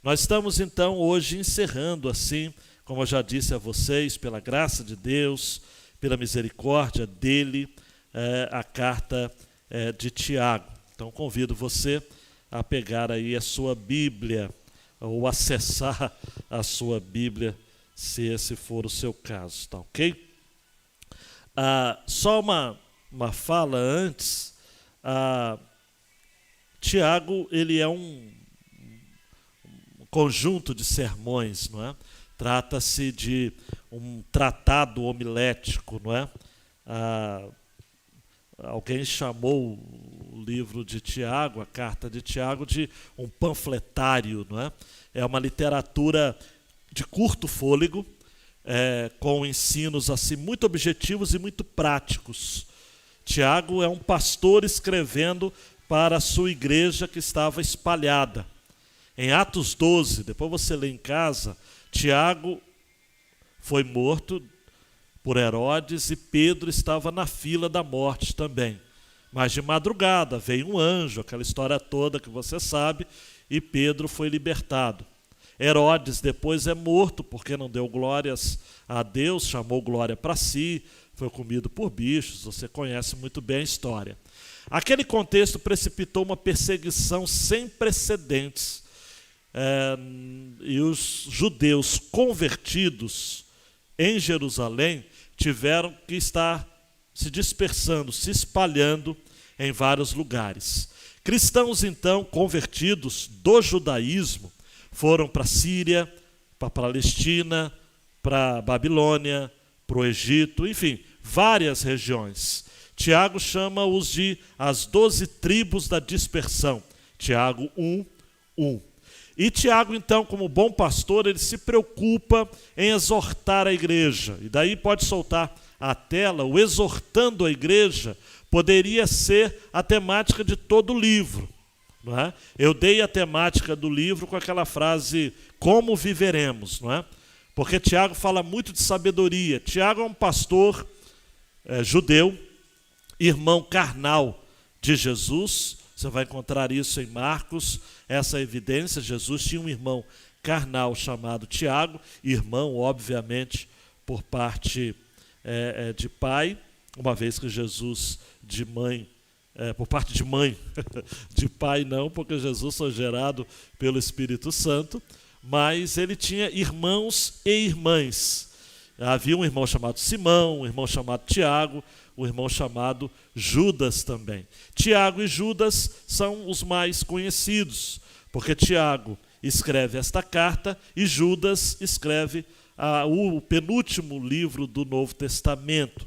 Nós estamos então hoje encerrando assim, como eu já disse a vocês, pela graça de Deus, pela misericórdia dele, a carta de Tiago. Então convido você a pegar aí a sua Bíblia, ou acessar a sua Bíblia, se esse for o seu caso, tá ok? Só uma fala antes. Tiago, ele é um conjunto de sermões, não é? Trata-se de um tratado homilético, não é? Alguém chamou o livro de Tiago, a carta de Tiago, de um panfletário, não é? É uma literatura de curto fôlego, com ensinos assim muito objetivos e muito práticos. Tiago é um pastor escrevendo para a sua igreja que estava espalhada. Em Atos 12, depois você lê em casa, Tiago foi morto por Herodes e Pedro estava na fila da morte também. Mas de madrugada veio um anjo, aquela história toda que você sabe, e Pedro foi libertado. Herodes depois é morto porque não deu glórias a Deus, chamou glória para si, foi comido por bichos, você conhece muito bem a história. Aquele contexto precipitou uma perseguição sem precedentes. E os judeus convertidos em Jerusalém tiveram que estar se dispersando, se espalhando em vários lugares. Cristãos, então, convertidos do judaísmo, foram para a Síria, para a Palestina, para a Babilônia, para o Egito, enfim, várias regiões. Tiago chama-os de as 12 tribos da dispersão. Tiago 1:1. E Tiago, então, como bom pastor, ele se preocupa em exortar a igreja. E daí pode soltar a tela, o exortando a igreja poderia ser a temática de todo o livro. Não é? Eu dei a temática do livro com aquela frase, como viveremos, não é? Porque Tiago fala muito de sabedoria. Tiago é um pastor judeu, irmão carnal de Jesus. Você vai encontrar isso em Marcos, essa evidência. Jesus tinha um irmão carnal chamado Tiago, irmão, obviamente, por parte de pai, uma vez que Jesus de mãe, por parte de mãe, de pai não, porque Jesus foi gerado pelo Espírito Santo, mas ele tinha irmãos e irmãs. Havia um irmão chamado Simão, um irmão chamado Tiago, um irmão chamado Judas também. Tiago e Judas são os mais conhecidos, porque Tiago escreve esta carta e Judas escreve o penúltimo livro do Novo Testamento.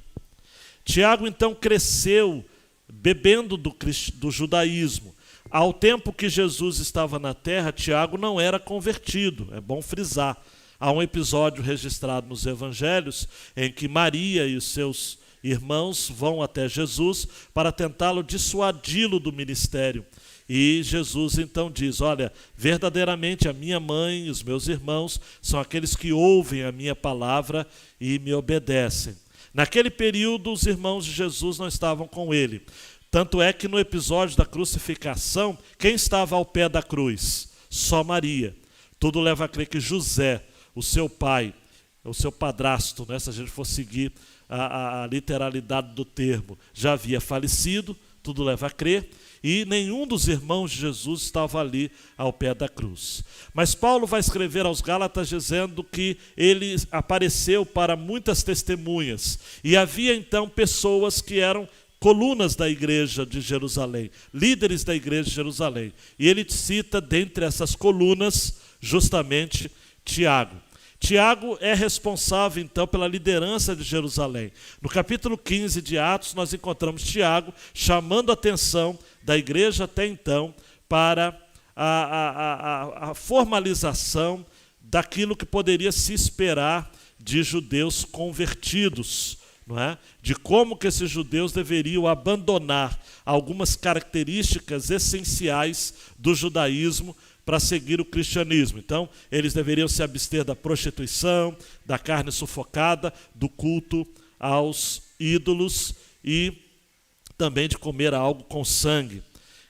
Tiago, então, cresceu bebendo do judaísmo. Ao tempo que Jesus estava na terra, Tiago não era convertido, é bom frisar. Há um episódio registrado nos evangelhos em que Maria e os seus irmãos vão até Jesus para tentá-lo dissuadi-lo do ministério. E Jesus então diz, olha, verdadeiramente a minha mãe e os meus irmãos são aqueles que ouvem a minha palavra e me obedecem. Naquele período, os irmãos de Jesus não estavam com ele. Tanto é que no episódio da crucificação, quem estava ao pé da cruz? Só Maria. Tudo leva a crer que José, o seu pai, o seu padrasto, né, se a gente for seguir a literalidade do termo, já havia falecido, tudo leva a crer, e nenhum dos irmãos de Jesus estava ali ao pé da cruz. Mas Paulo vai escrever aos Gálatas dizendo que ele apareceu para muitas testemunhas, e havia então pessoas que eram colunas da igreja de Jerusalém, líderes da igreja de Jerusalém. E ele cita dentre essas colunas justamente Tiago. Tiago é responsável, então, pela liderança de Jerusalém. No capítulo 15 de Atos, nós encontramos Tiago chamando a atenção da igreja até então para a formalização daquilo que poderia se esperar de judeus convertidos, não é? De como que esses judeus deveriam abandonar algumas características essenciais do judaísmo para seguir o cristianismo. Então, eles deveriam se abster da prostituição, da carne sufocada, do culto aos ídolos e também de comer algo com sangue.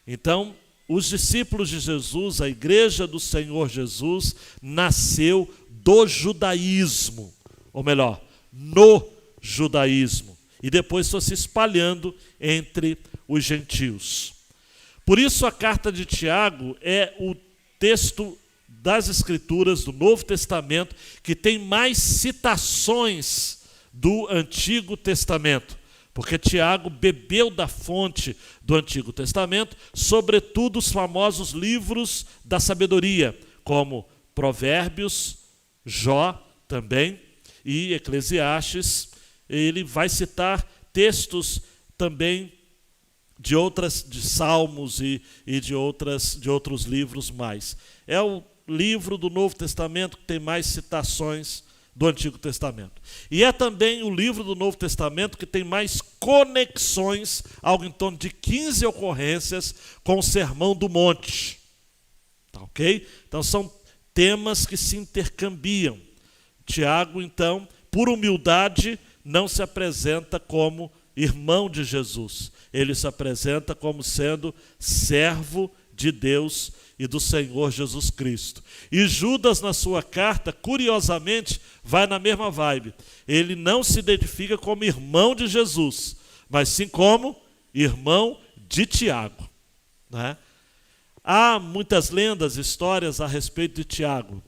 Então, os discípulos de Jesus, a igreja do Senhor Jesus, nasceu do judaísmo, ou melhor, no judaísmo, e depois foi se espalhando entre os gentios. Por isso a carta de Tiago é o texto das Escrituras do Novo Testamento que tem mais citações do Antigo Testamento, porque Tiago bebeu da fonte do Antigo Testamento, sobretudo os famosos livros da sabedoria, como Provérbios, Jó também e Eclesiastes. Ele vai citar textos também de Salmos e de outros livros mais. É o livro do Novo Testamento que tem mais citações do Antigo Testamento. E é também o livro do Novo Testamento que tem mais conexões, algo em torno de 15 ocorrências com o Sermão do Monte. Tá, ok? Então são temas que se intercambiam. Tiago, então, por humildade, não se apresenta como irmão de Jesus. Ele se apresenta como sendo servo de Deus e do Senhor Jesus Cristo. E Judas, na sua carta, curiosamente, vai na mesma vibe. Ele não se identifica como irmão de Jesus, mas sim como irmão de Tiago, né? Há muitas lendas, histórias a respeito de Tiago.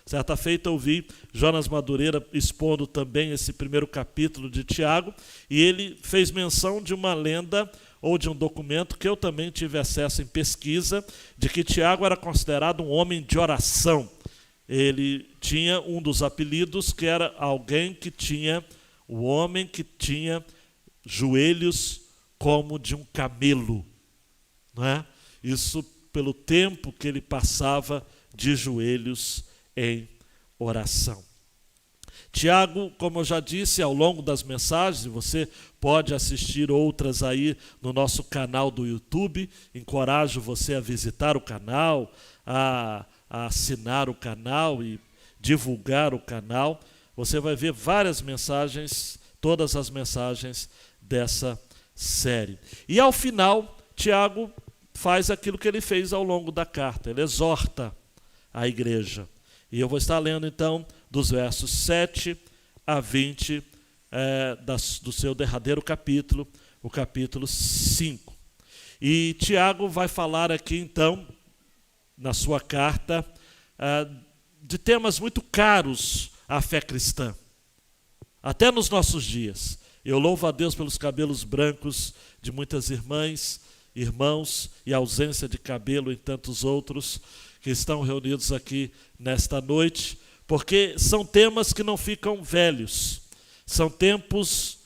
Certa feita eu vi Jonas Madureira expondo também esse primeiro capítulo de Tiago, e ele fez menção de uma lenda ou de um documento que eu também tive acesso em pesquisa, de que Tiago era considerado um homem de oração. Ele tinha um dos apelidos que era o homem que tinha joelhos como de um camelo, não é? Isso pelo tempo que ele passava de joelhos em oração. Tiago, como eu já disse, ao longo das mensagens, você pode assistir outras aí no nosso canal do YouTube. Encorajo você a visitar o canal, a assinar o canal e divulgar o canal. Você vai ver várias mensagens, todas as mensagens dessa série. E ao final, Tiago faz aquilo que ele fez ao longo da carta. Ele exorta a igreja. E eu vou estar lendo, então, dos versos 7 a 20 do seu derradeiro capítulo, o capítulo 5. E Tiago vai falar aqui, então, na sua carta, de temas muito caros à fé cristã, até nos nossos dias. Eu louvo a Deus pelos cabelos brancos de muitas irmãs, irmãos, e a ausência de cabelo em tantos outros que estão reunidos aqui nesta noite, porque são temas que não ficam velhos, são tempos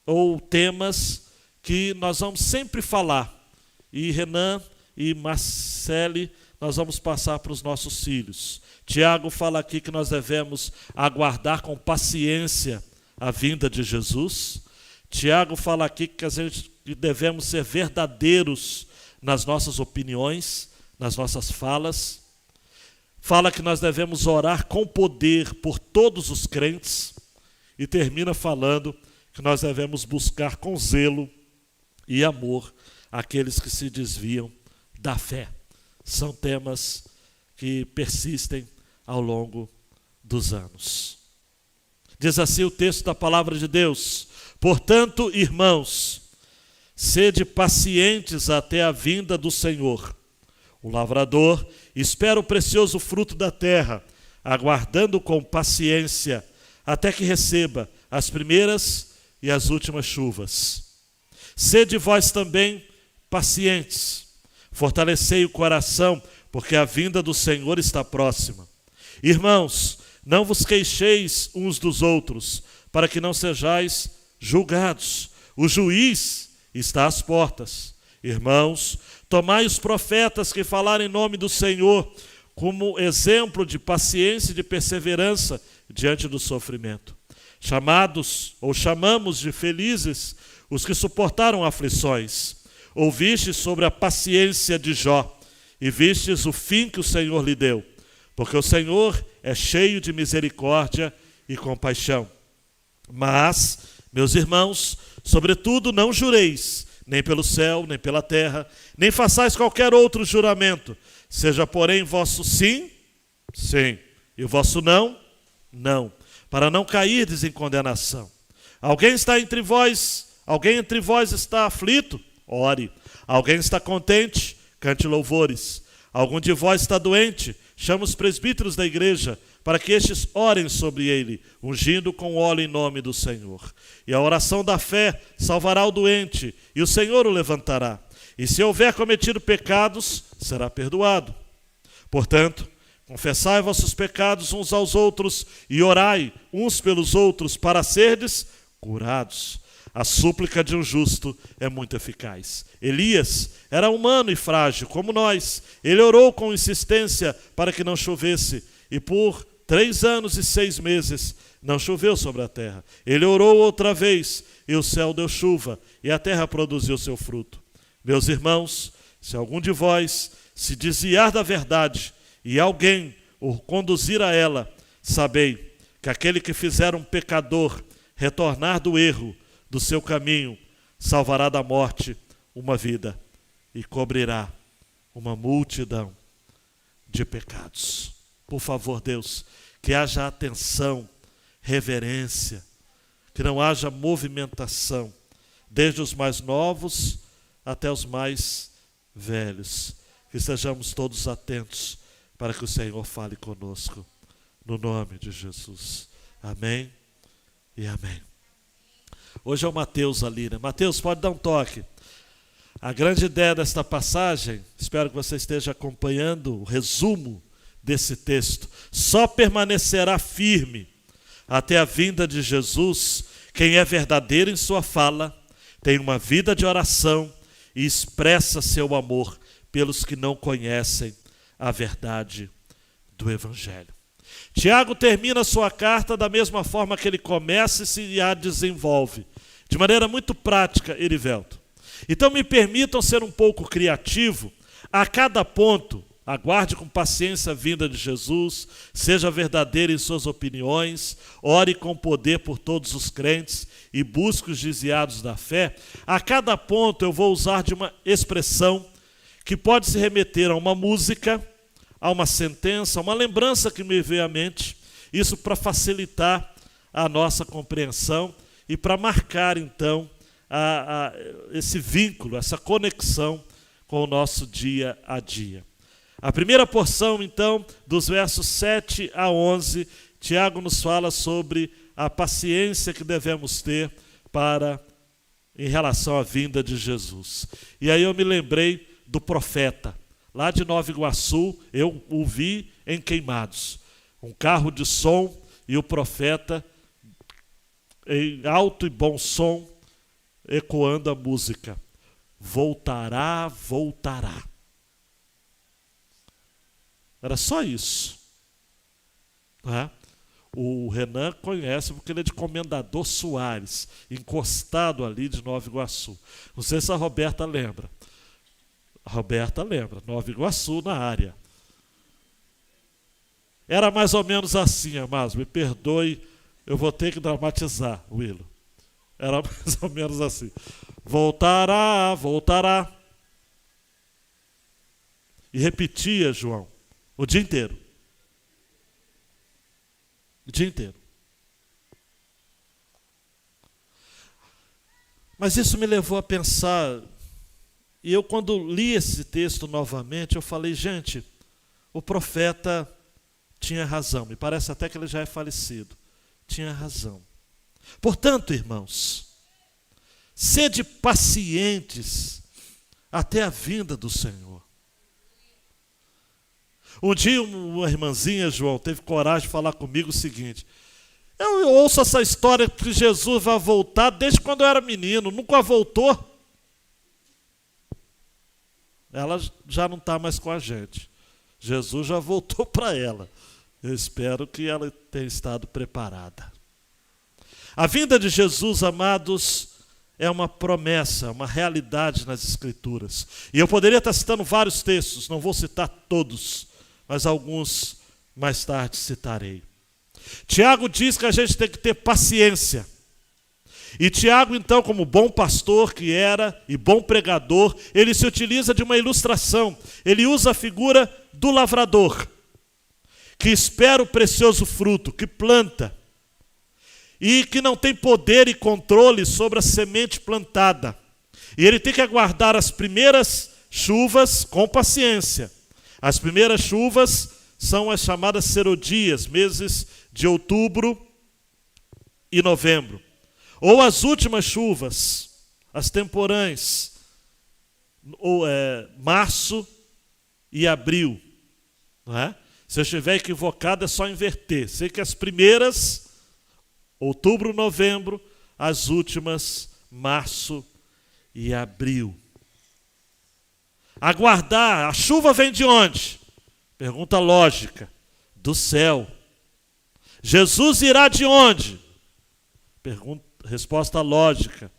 ou temas que nós vamos sempre falar, e Renan e Marcele nós vamos passar para os nossos filhos. Tiago fala aqui que nós devemos aguardar com paciência a vinda de Jesus. Tiago fala aqui que devemos ser verdadeiros nas nossas opiniões, nas nossas falas. Fala que nós devemos orar com poder por todos os crentes, e termina falando que nós devemos buscar com zelo e amor aqueles que se desviam da fé. São temas que persistem ao longo dos anos. Diz assim o texto da palavra de Deus: portanto, irmãos, sede pacientes até a vinda do Senhor. O lavrador espera o precioso fruto da terra, aguardando com paciência até que receba as primeiras e as últimas chuvas. Sede vós também pacientes, fortalecei o coração, porque a vinda do Senhor está próxima. Irmãos, não vos queixeis uns dos outros, para que não sejais julgados. O juiz está às portas. Irmãos, tomai os profetas que falaram em nome do Senhor como exemplo de paciência e de perseverança diante do sofrimento. Chamamos de felizes os que suportaram aflições. Ouvistes sobre a paciência de Jó e vistes o fim que o Senhor lhe deu, porque o Senhor é cheio de misericórdia e compaixão. Mas, meus irmãos, sobretudo não jureis, nem pelo céu, nem pela terra, nem façais qualquer outro juramento. Seja, porém, vosso sim, sim, e o vosso não, não, para não cairdes em condenação. Alguém entre vós está aflito? Ore. Alguém está contente? Cante louvores. Algum de vós está doente? Chama os presbíteros da igreja, para que estes orem sobre ele, ungindo com óleo em nome do Senhor. E a oração da fé salvará o doente, e o Senhor o levantará. E se houver cometido pecados, será perdoado. Portanto, confessai vossos pecados uns aos outros, e orai uns pelos outros, para serdes curados. A súplica de um justo é muito eficaz. Elias era humano e frágil, como nós. Ele orou com insistência para que não chovesse, e por 3 anos e 6 meses não choveu sobre a terra. Ele orou outra vez, e o céu deu chuva, e a terra produziu seu fruto. Meus irmãos, se algum de vós se desviar da verdade, e alguém o conduzir a ela, sabei que aquele que fizer um pecador retornar do erro do seu caminho, salvará da morte uma vida e cobrirá uma multidão de pecados. Por favor, Deus, que haja atenção, reverência, que não haja movimentação, desde os mais novos até os mais velhos. Que estejamos todos atentos para que o Senhor fale conosco, no nome de Jesus. Amém e amém. Hoje é o Mateus ali, né? Mateus, pode dar um toque. A grande ideia desta passagem, espero que você esteja acompanhando o resumo desse texto. Só permanecerá firme até a vinda de Jesus quem é verdadeiro em sua fala, tem uma vida de oração e expressa seu amor pelos que não conhecem a verdade do Evangelho. Tiago termina sua carta da mesma forma que ele começa e a desenvolve, de maneira muito prática, Erivelto. Então me permitam ser um pouco criativo. A cada ponto, aguarde com paciência a vinda de Jesus, seja verdadeiro em suas opiniões, ore com poder por todos os crentes e busque os desviados da fé. A cada ponto eu vou usar de uma expressão que pode se remeter a uma música, a uma sentença, a uma lembrança que me veio à mente, isso para facilitar a nossa compreensão e para marcar, então, esse vínculo, essa conexão com o nosso dia a dia. A primeira porção, então, dos versos 7 a 11, Tiago nos fala sobre a paciência que devemos ter em relação à vinda de Jesus. E aí eu me lembrei do profeta. Lá de Nova Iguaçu, eu o vi em Queimados. Um carro de som e o profeta em alto e bom som, ecoando a música. Voltará, voltará. Era só isso. Não é? O Renan conhece porque ele é de Comendador Soares, encostado ali de Nova Iguaçu. Não sei se a Roberta lembra. A Roberta lembra, Nova Iguaçu na área. Era mais ou menos assim, amados, me perdoe, eu vou ter que dramatizar, Willo. Era mais ou menos assim. Voltará, voltará. E repetia, João, o dia inteiro. O dia inteiro. Mas isso me levou a pensar, e eu quando li esse texto novamente, eu falei, gente, o profeta tinha razão, me parece até que ele já é falecido. Tinha razão. Portanto, irmãos, sede pacientes até a vinda do Senhor. Um dia uma irmãzinha, João, teve coragem de falar comigo o seguinte: eu ouço essa história que Jesus vai voltar desde quando eu era menino, nunca voltou. Ela já não está mais com a gente. Jesus já voltou para ela. Eu espero que ela tenha estado preparada. A vinda de Jesus, amados, é uma promessa, uma realidade nas Escrituras. E eu poderia estar citando vários textos, não vou citar todos, mas alguns mais tarde citarei. Tiago diz que a gente tem que ter paciência. E Tiago, então, como bom pastor que era e bom pregador, ele se utiliza de uma ilustração. Ele usa a figura do lavrador, que espera o precioso fruto, que planta, e que não tem poder e controle sobre a semente plantada. E ele tem que aguardar as primeiras chuvas com paciência. As primeiras chuvas são as chamadas serodias, meses de outubro e novembro. Ou as últimas chuvas, as temporãs, março e abril. Não é? Se eu estiver equivocado, é só inverter. Sei que as primeiras, outubro, novembro, as últimas, março e abril. Aguardar, a chuva vem de onde? Pergunta lógica. Do céu. Jesus irá de onde? Resposta lógica.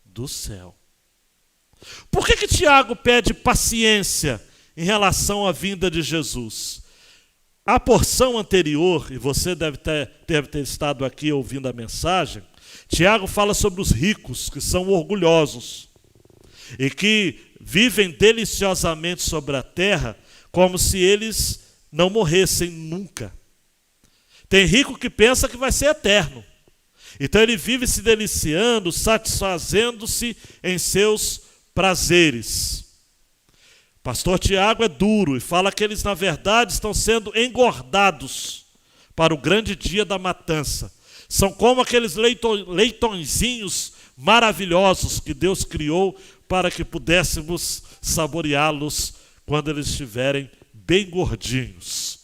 Do céu. Por que Tiago pede paciência em relação à vinda de Jesus? A porção anterior, e você deve ter estado aqui ouvindo a mensagem, Tiago fala sobre os ricos que são orgulhosos e que vivem deliciosamente sobre a terra como se eles não morressem nunca. Tem rico que pensa que vai ser eterno. Então ele vive se deliciando, satisfazendo-se em seus prazeres. Pastor Tiago é duro e fala que eles, na verdade, estão sendo engordados para o grande dia da matança. São como aqueles leitõezinhos maravilhosos que Deus criou para que pudéssemos saboreá-los quando eles estiverem bem gordinhos.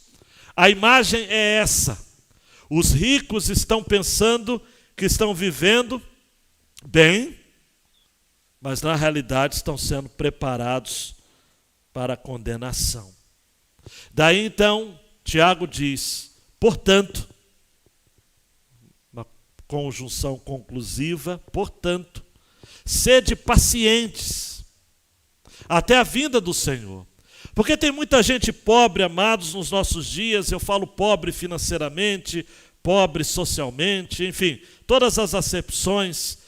A imagem é essa. Os ricos estão pensando que estão vivendo bem, mas na realidade estão sendo preparados para a condenação. Daí então, Tiago diz, portanto, uma conjunção conclusiva, portanto, sede pacientes até a vinda do Senhor. Porque tem muita gente pobre, amados, nos nossos dias, eu falo pobre financeiramente, pobre socialmente, enfim, todas as acepções,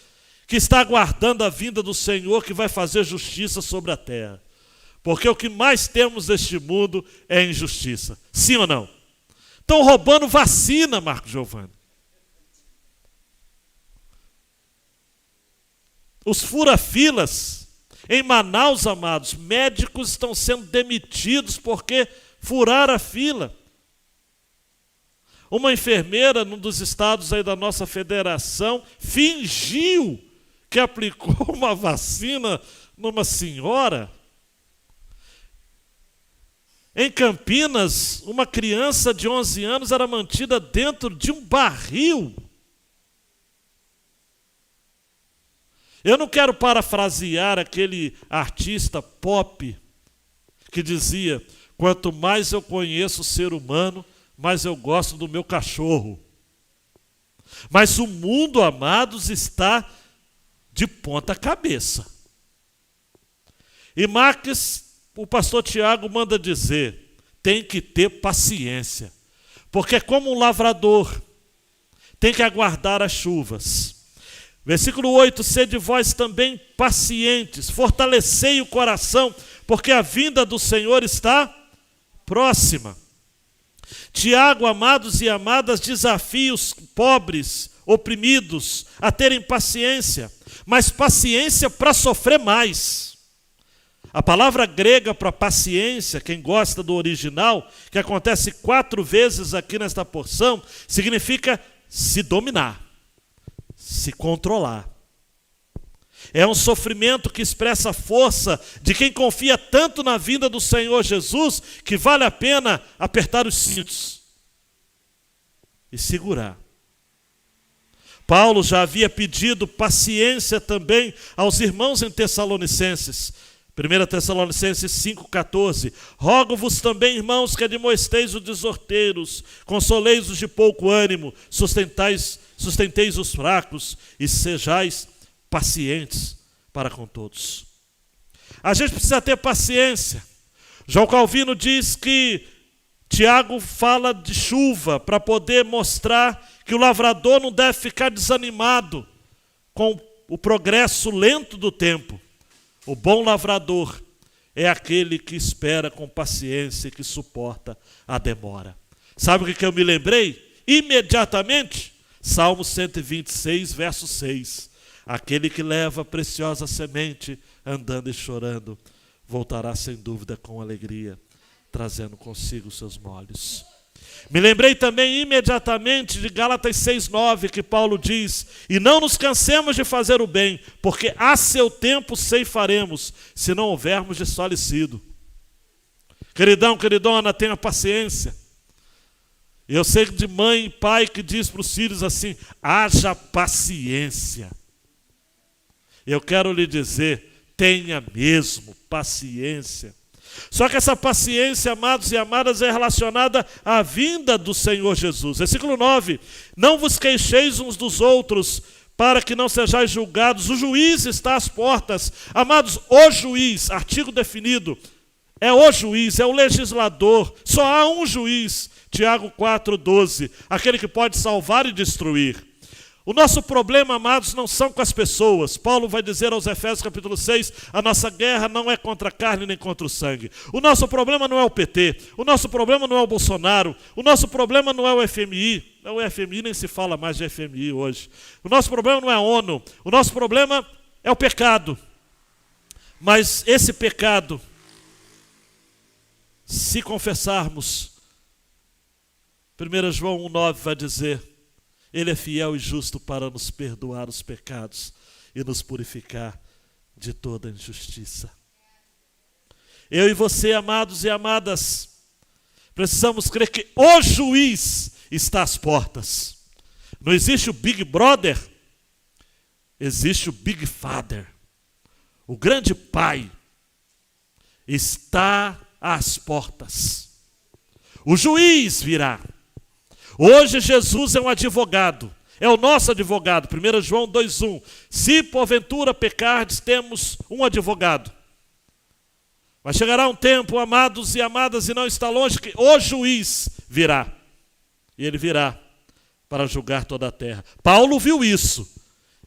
que está aguardando a vinda do Senhor que vai fazer justiça sobre a terra. Porque o que mais temos neste mundo é injustiça. Sim ou não? Estão roubando vacina, Marco Giovanni. Os fura-filas em Manaus, amados, médicos estão sendo demitidos porque furaram a fila. Uma enfermeira num dos estados aí da nossa federação fingiu que aplicou uma vacina numa senhora. Em Campinas, uma criança de 11 anos era mantida dentro de um barril. Eu não quero parafrasear aquele artista pop que dizia: quanto mais eu conheço o ser humano, mais eu gosto do meu cachorro. Mas o mundo, amados, está de ponta cabeça. E Marques, o pastor Tiago manda dizer, tem que ter paciência. Porque como um lavrador, tem que aguardar as chuvas. Versículo 8, sede vós também pacientes, fortalecei o coração, porque a vinda do Senhor está próxima. Tiago, amados e amadas, desafia os pobres, oprimidos, a terem paciência, mas paciência para sofrer mais. A palavra grega para paciência, quem gosta do original, que acontece 4 vezes aqui nesta porção, significa se dominar, se controlar. É um sofrimento que expressa a força de quem confia tanto na vinda do Senhor Jesus que vale a pena apertar os cintos e segurar. Paulo já havia pedido paciência também aos irmãos em Tessalonicenses. 1 Tessalonicenses 5,14. Rogo-vos também, irmãos, que admoesteis os desorteiros, consoleis os de pouco ânimo, sustenteis os fracos e sejais pacientes para com todos. A gente precisa ter paciência. João Calvino diz que Tiago fala de chuva para poder mostrar que o lavrador não deve ficar desanimado com o progresso lento do tempo. O bom lavrador é aquele que espera com paciência e que suporta a demora. Sabe o que eu me lembrei? Imediatamente, Salmo 126, verso 6. Aquele que leva a preciosa semente, andando e chorando, voltará sem dúvida com alegria, trazendo consigo seus molhos. Me lembrei também imediatamente de Gálatas 6,9, que Paulo diz: e não nos cansemos de fazer o bem, porque a seu tempo ceifaremos, se não houvermos desfalecido. Queridão, queridona, tenha paciência. Eu sei de mãe e pai que diz para os filhos assim: haja paciência. Eu quero lhe dizer, tenha mesmo paciência. Só que essa paciência, amados e amadas, é relacionada à vinda do Senhor Jesus. Versículo 9: não vos queixeis uns dos outros, para que não sejais julgados. O juiz está às portas. Amados, o juiz, artigo definido, é o juiz, é o legislador. Só há um juiz. Tiago 4,12, aquele que pode salvar e destruir. O nosso problema, amados, não são com as pessoas. Paulo vai dizer aos Efésios capítulo 6, a nossa guerra não é contra a carne nem contra o sangue. O nosso problema não é o PT, o nosso problema não é o Bolsonaro, o nosso problema não é o FMI. O FMI nem se fala mais de FMI hoje. O nosso problema não é a ONU, o nosso problema é o pecado. Mas esse pecado, se confessarmos, 1 João 1,9 vai dizer: Ele é fiel e justo para nos perdoar os pecados e nos purificar de toda injustiça. Eu e você, amados e amadas, precisamos crer que o juiz está às portas. Não existe o Big Brother, existe o Big Father. O grande pai está às portas. O juiz virá. Hoje Jesus é um advogado, é o nosso advogado. 1 João 2,1. Se porventura pecardes, temos um advogado. Mas chegará um tempo, amados e amadas, e não está longe, que o juiz virá. E ele virá para julgar toda a terra. Paulo viu isso.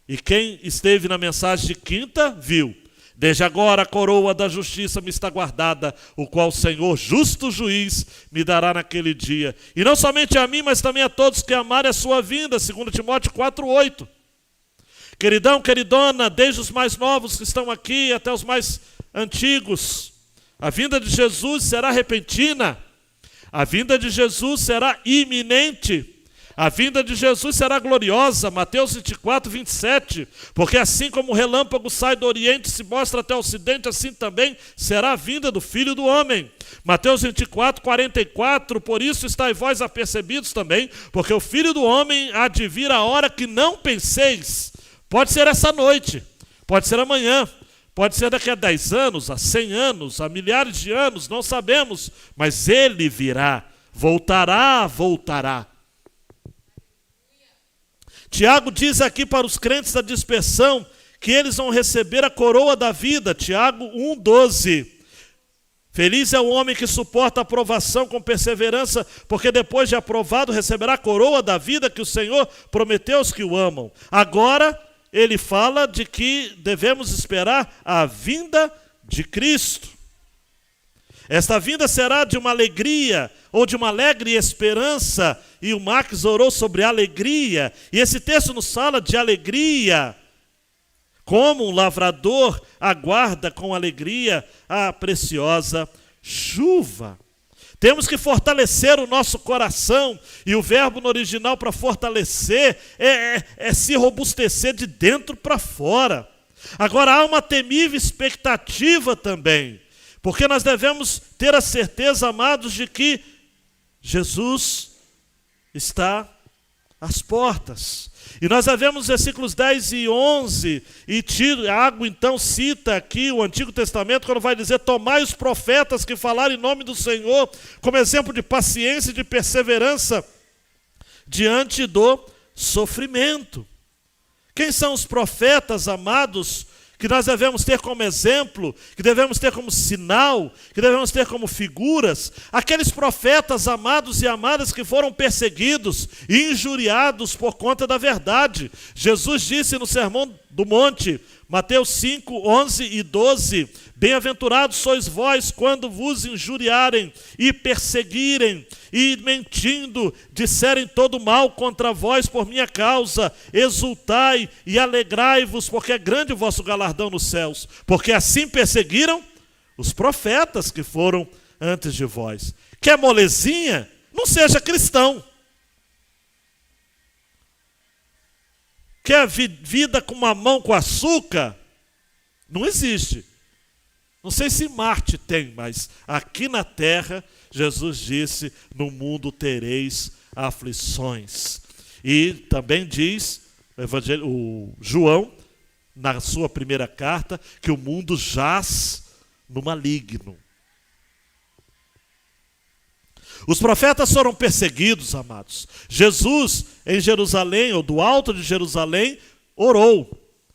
E quem esteve na mensagem de quinta, viu. Desde agora a coroa da justiça me está guardada, o qual o Senhor, justo juiz, me dará naquele dia. E não somente a mim, mas também a todos que amarem a sua vinda, 2 Timóteo 4,8. Queridão, queridona, desde os mais novos que estão aqui até os mais antigos, a vinda de Jesus será repentina, a vinda de Jesus será iminente. A vinda de Jesus será gloriosa, Mateus 24, 27, porque assim como o relâmpago sai do Oriente e se mostra até o Ocidente, assim também será a vinda do Filho do Homem. Mateus 24, 44, por isso estáis vós apercebidos também, porque o Filho do Homem há de vir a hora que não penseis. Pode ser essa noite, pode ser amanhã, pode ser daqui a 10 anos, a 100 anos, a milhares de anos, não sabemos, mas Ele virá, voltará. Tiago diz aqui para os crentes da dispersão que eles vão receber a coroa da vida. Tiago 1,12. Feliz é o homem que suporta a provação com perseverança, porque depois de aprovado receberá a coroa da vida que o Senhor prometeu aos que o amam. Agora ele fala de que devemos esperar a vinda de Cristo. Esta vinda será de uma alegria, ou de uma alegre esperança, e o Max orou sobre alegria, e esse texto nos fala de alegria, como um lavrador aguarda com alegria a preciosa chuva. Temos que fortalecer o nosso coração, e o verbo no original para fortalecer é se robustecer de dentro para fora. Agora há uma temível expectativa também, porque nós devemos ter a certeza, amados, de que Jesus está às portas. E nós vemos versículos 10 e 11, e Tiago então cita aqui o Antigo Testamento, quando vai dizer: tomai os profetas que falaram em nome do Senhor, como exemplo de paciência e de perseverança diante do sofrimento. Quem são os profetas, amados, que nós devemos ter como exemplo, que devemos ter como sinal, que devemos ter como figuras, aqueles profetas amados e amadas que foram perseguidos e injuriados por conta da verdade. Jesus disse no Sermão do Monte, Mateus 5, 11 e 12, bem-aventurados sois vós quando vos injuriarem e perseguirem e mentindo disserem todo mal contra vós por minha causa, exultai e alegrai-vos, porque é grande o vosso galardão nos céus, porque assim perseguiram os profetas que foram antes de vós. Quer molezinha? Não seja cristão. Quer vida com mamão com açúcar? Não existe. Não sei se Marte tem, mas aqui na terra, Jesus disse, no mundo tereis aflições. E também diz o João, na sua primeira carta, que o mundo jaz no maligno. Os profetas foram perseguidos, amados. Jesus, em Jerusalém, ou do alto de Jerusalém, orou.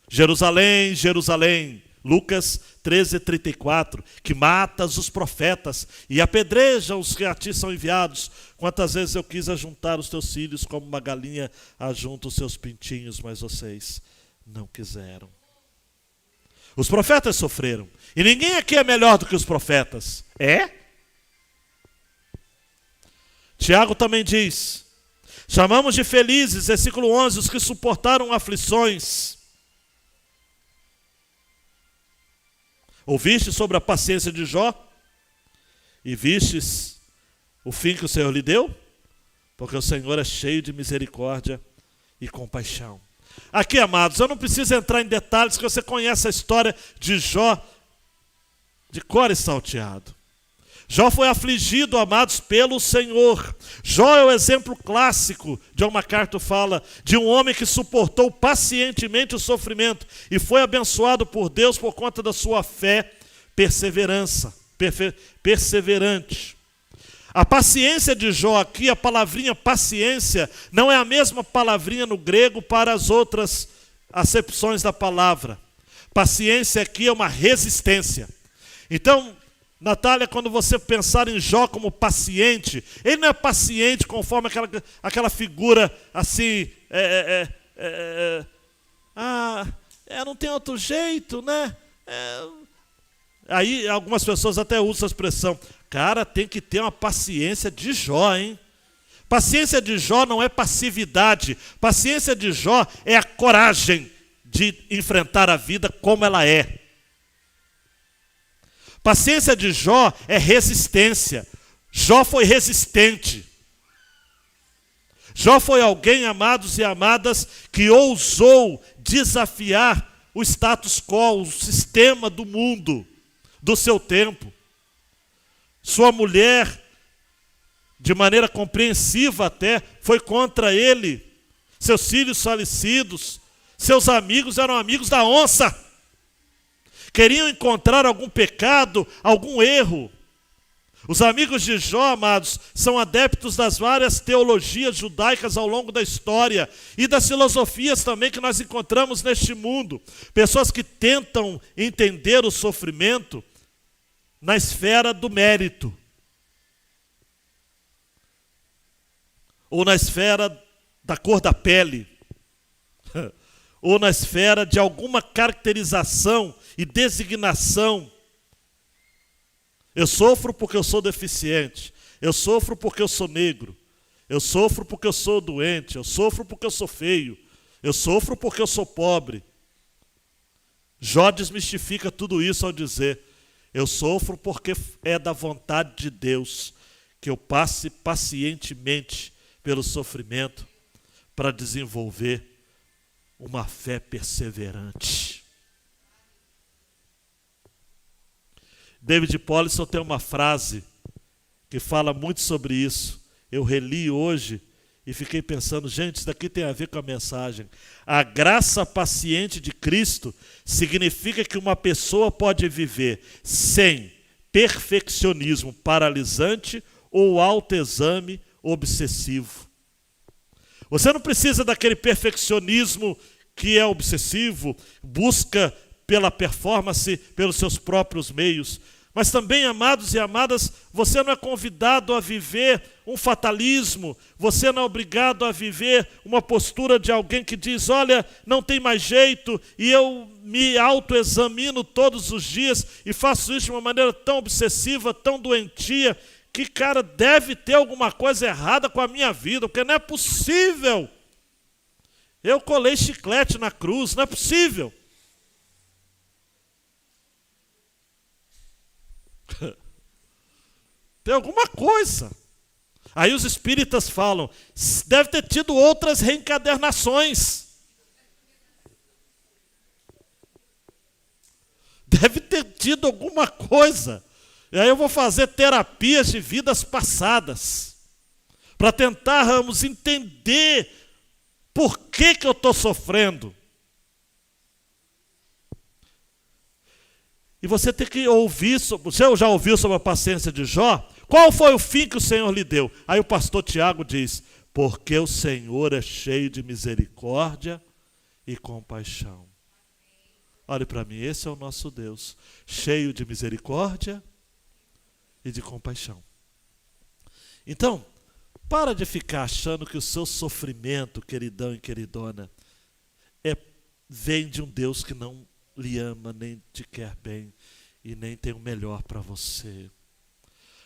Jerusalém, Jerusalém, Lucas 13:34, que matas os profetas e apedreja os que a ti são enviados. Quantas vezes eu quis ajuntar os teus filhos como uma galinha ajunta os seus pintinhos, mas vocês não quiseram. Os profetas sofreram. E ninguém aqui é melhor do que os profetas. É? Tiago também diz, chamamos de felizes, versículo 11, os que suportaram aflições. Ouviste sobre a paciência de Jó? E vistes o fim que o Senhor lhe deu? Porque o Senhor é cheio de misericórdia e compaixão. Aqui, amados, eu não preciso entrar em detalhes, que você conhece a história de Jó de cor e salteado. Jó foi afligido, amados, pelo Senhor. Jó é o exemplo clássico, John MacArthur fala, de um homem que suportou pacientemente o sofrimento e foi abençoado por Deus por conta da sua fé perseverante. A paciência de Jó aqui, a palavrinha paciência, não é a mesma palavrinha no grego para as outras acepções da palavra. Paciência aqui é uma resistência. Então, Natália, quando você pensar em Jó como paciente, ele não é paciente conforme aquela figura assim, não tem outro jeito, né? Aí algumas pessoas até usam a expressão, cara, tem que ter uma paciência de Jó, hein? Paciência de Jó não é passividade, paciência de Jó é a coragem de enfrentar a vida como ela é. Paciência de Jó é resistência. Jó foi resistente. Jó foi alguém, amados e amadas, que ousou desafiar o status quo, o sistema do mundo, do seu tempo. Sua mulher, de maneira compreensiva até, foi contra ele. Seus filhos falecidos, seus amigos eram amigos da onça. Queriam encontrar algum pecado, algum erro. Os amigos de Jó, amados, são adeptos das várias teologias judaicas ao longo da história e das filosofias também que nós encontramos neste mundo. Pessoas que tentam entender o sofrimento na esfera do mérito, ou na esfera da cor da pele, ou na esfera de alguma caracterização e designação. Eu sofro porque eu sou deficiente, eu sofro porque eu sou negro, eu sofro porque eu sou doente, eu sofro porque eu sou feio, eu sofro porque eu sou pobre. Jó desmistifica tudo isso ao dizer, eu sofro porque é da vontade de Deus que eu passe pacientemente pelo sofrimento para desenvolver uma fé perseverante. David Powlison tem uma frase que fala muito sobre isso. Eu reli hoje e fiquei pensando, gente, isso daqui tem a ver com a mensagem. A graça paciente de Cristo significa que uma pessoa pode viver sem perfeccionismo paralisante ou autoexame obsessivo. Você não precisa daquele perfeccionismo que é obsessivo, busca pela performance, pelos seus próprios meios. Mas também, amados e amadas, você não é convidado a viver um fatalismo, você não é obrigado a viver uma postura de alguém que diz, olha, não tem mais jeito, e eu me autoexamino todos os dias e faço isso de uma maneira tão obsessiva, tão doentia, que, cara, deve ter alguma coisa errada com a minha vida, porque não é possível. Eu colei chiclete na cruz, não é possível. Tem alguma coisa. Aí os espíritas falam, deve ter tido outras reencarnações. Deve ter tido alguma coisa. E aí eu vou fazer terapias de vidas passadas, para tentarmos entender por que eu estou sofrendo. E você tem que ouvir, você já ouviu sobre a paciência de Jó? Qual foi o fim que o Senhor lhe deu? Aí o pastor Tiago diz, porque o Senhor é cheio de misericórdia e compaixão. Olhe para mim, esse é o nosso Deus, cheio de misericórdia e de compaixão. Então, para de ficar achando que o seu sofrimento, queridão e queridona, vem de um Deus que não lhe ama, nem te quer bem e nem tem o melhor para você.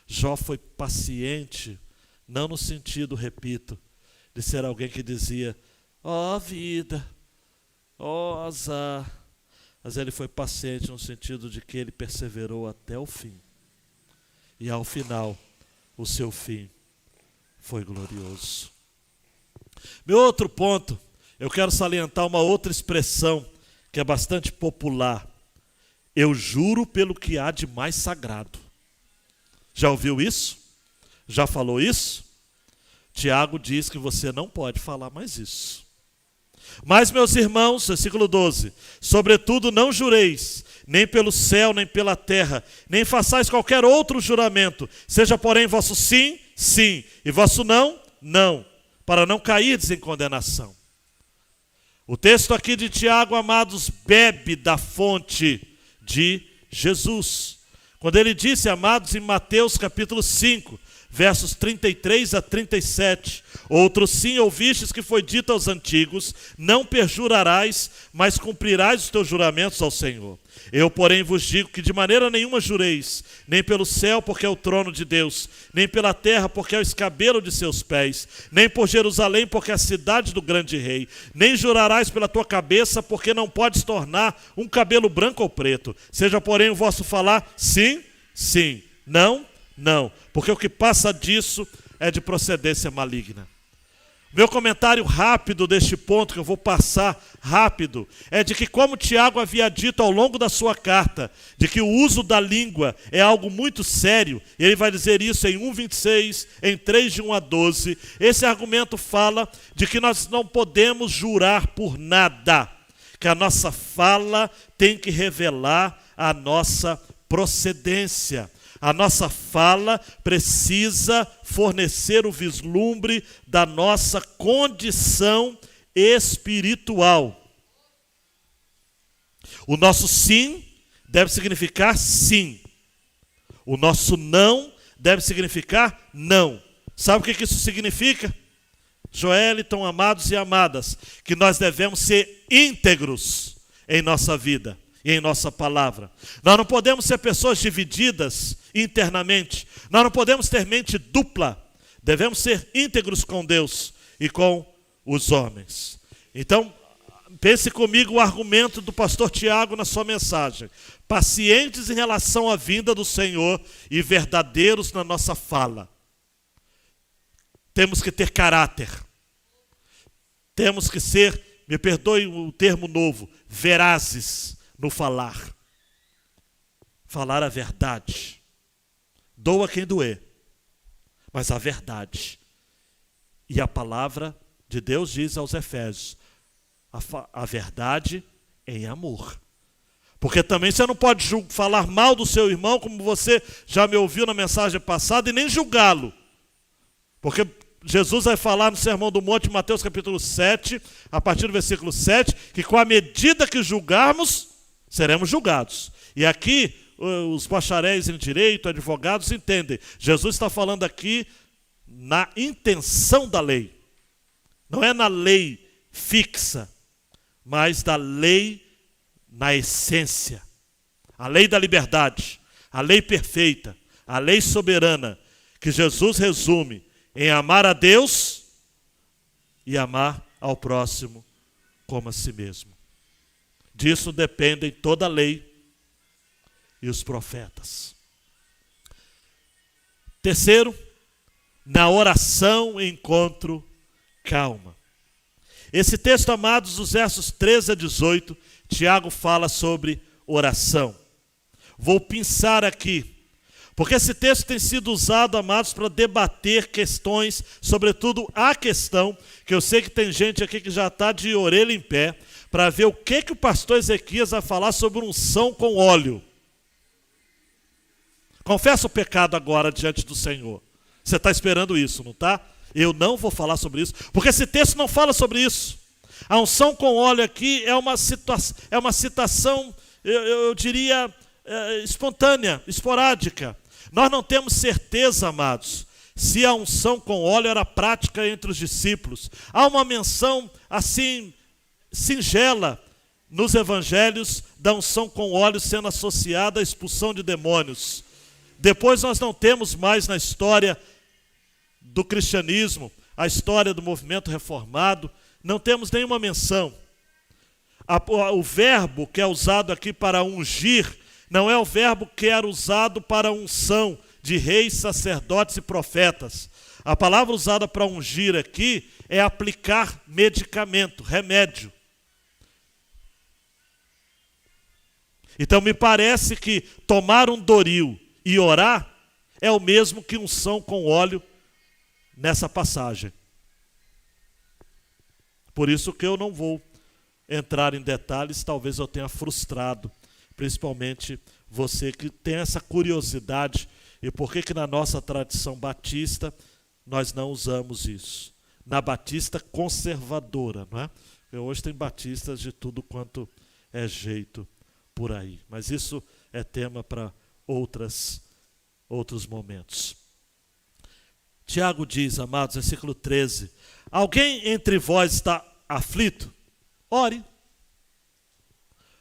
Jó foi paciente, não no sentido, repito, de ser alguém que dizia, ó vida, ó azar, mas ele foi paciente no sentido de que ele perseverou até o fim. E ao final, o seu fim foi glorioso. Meu outro ponto, eu quero salientar uma outra expressão que é bastante popular. Eu juro pelo que há de mais sagrado. Já ouviu isso? Já falou isso? Tiago diz que você não pode falar mais isso. Mas, meus irmãos, versículo 12, sobretudo não jureis, nem pelo céu, nem pela terra, nem façais qualquer outro juramento, seja porém vosso sim, sim, e vosso não, não, para não cairdes em condenação. O texto aqui de Tiago, amados, bebe da fonte de Jesus. Quando ele disse, amados, em Mateus capítulo 5, versos 33 a 37, outro sim ouvistes que foi dito aos antigos, não perjurarás, mas cumprirás os teus juramentos ao Senhor. Eu, porém, vos digo que de maneira nenhuma jureis, nem pelo céu, porque é o trono de Deus, nem pela terra, porque é o escabelo de seus pés, nem por Jerusalém, porque é a cidade do grande rei, nem jurarás pela tua cabeça, porque não podes tornar um cabelo branco ou preto. Seja, porém, o vosso falar sim, sim, não, não, porque o que passa disso é de procedência maligna. Meu comentário rápido deste ponto, que eu vou passar rápido, é de que, como Tiago havia dito ao longo da sua carta, de que o uso da língua é algo muito sério, e ele vai dizer isso em 1:26, em 3 de 1 a 12, esse argumento fala de que nós não podemos jurar por nada, que a nossa fala tem que revelar a nossa procedência. A nossa fala precisa fornecer o vislumbre da nossa condição espiritual. O nosso sim deve significar sim. O nosso não deve significar não. Sabe o que isso significa? Joeliton, amados e amadas, que nós devemos ser íntegros em nossa vida e em nossa palavra. Nós não podemos ser pessoas divididas internamente. Nós não podemos ter mente dupla. Devemos ser íntegros com Deus e com os homens. Então, pense comigo o argumento do pastor Tiago na sua mensagem. Pacientes em relação à vinda do Senhor e verdadeiros na nossa fala. Temos que ter caráter. Temos que ser, me perdoe o termo novo, verazes no falar. Falar a verdade. Doa quem doer, mas a verdade. E a palavra de Deus diz aos Efésios, a verdade em amor. Porque também você não pode falar mal do seu irmão, como você já me ouviu na mensagem passada, e nem julgá-lo. Porque Jesus vai falar no Sermão do Monte, Mateus capítulo 7, a partir do versículo 7, que com a medida que julgarmos, Seremos julgados. E aqui, os bacharéis em direito, advogados, entendem. Jesus está falando aqui na intenção da lei. Não é na lei fixa, mas da lei na essência. A lei da liberdade, a lei perfeita, a lei soberana, que Jesus resume em amar a Deus e amar ao próximo como a si mesmo. Disso dependem toda a lei e os profetas. Terceiro, na oração encontro calma. Esse texto, amados, dos versos 13 a 18, Tiago fala sobre oração. Vou pensar aqui, porque esse texto tem sido usado, amados, para debater questões, sobretudo a questão, que eu sei que tem gente aqui que já está de orelha em pé, para ver o que o pastor Ezequias vai falar sobre unção com óleo. Confessa o pecado agora diante do Senhor. Você está esperando isso, não está? Eu não vou falar sobre isso, porque esse texto não fala sobre isso. A unção com óleo aqui é uma citação, eu diria, espontânea, esporádica. Nós não temos certeza, amados, se a unção com óleo era prática entre os discípulos. Há uma menção, assim, singela nos evangelhos da unção com óleo sendo associada à expulsão de demônios. Depois nós não temos mais na história do cristianismo, a história do movimento reformado, não temos nenhuma menção. O verbo que é usado aqui para ungir não é o verbo que era usado para unção de reis, sacerdotes e profetas. A palavra usada para ungir aqui é aplicar medicamento, remédio. Então me parece que tomar um doril e orar é o mesmo que unção com óleo nessa passagem. Por isso que eu não vou entrar em detalhes, talvez eu tenha frustrado, principalmente você que tem essa curiosidade, e por que na nossa tradição batista nós não usamos isso? Na batista conservadora, não é? Porque hoje tem batistas de tudo quanto é jeito por aí, mas isso é tema para outros momentos. Tiago diz, amados, versículo 13, alguém entre vós está aflito? Ore.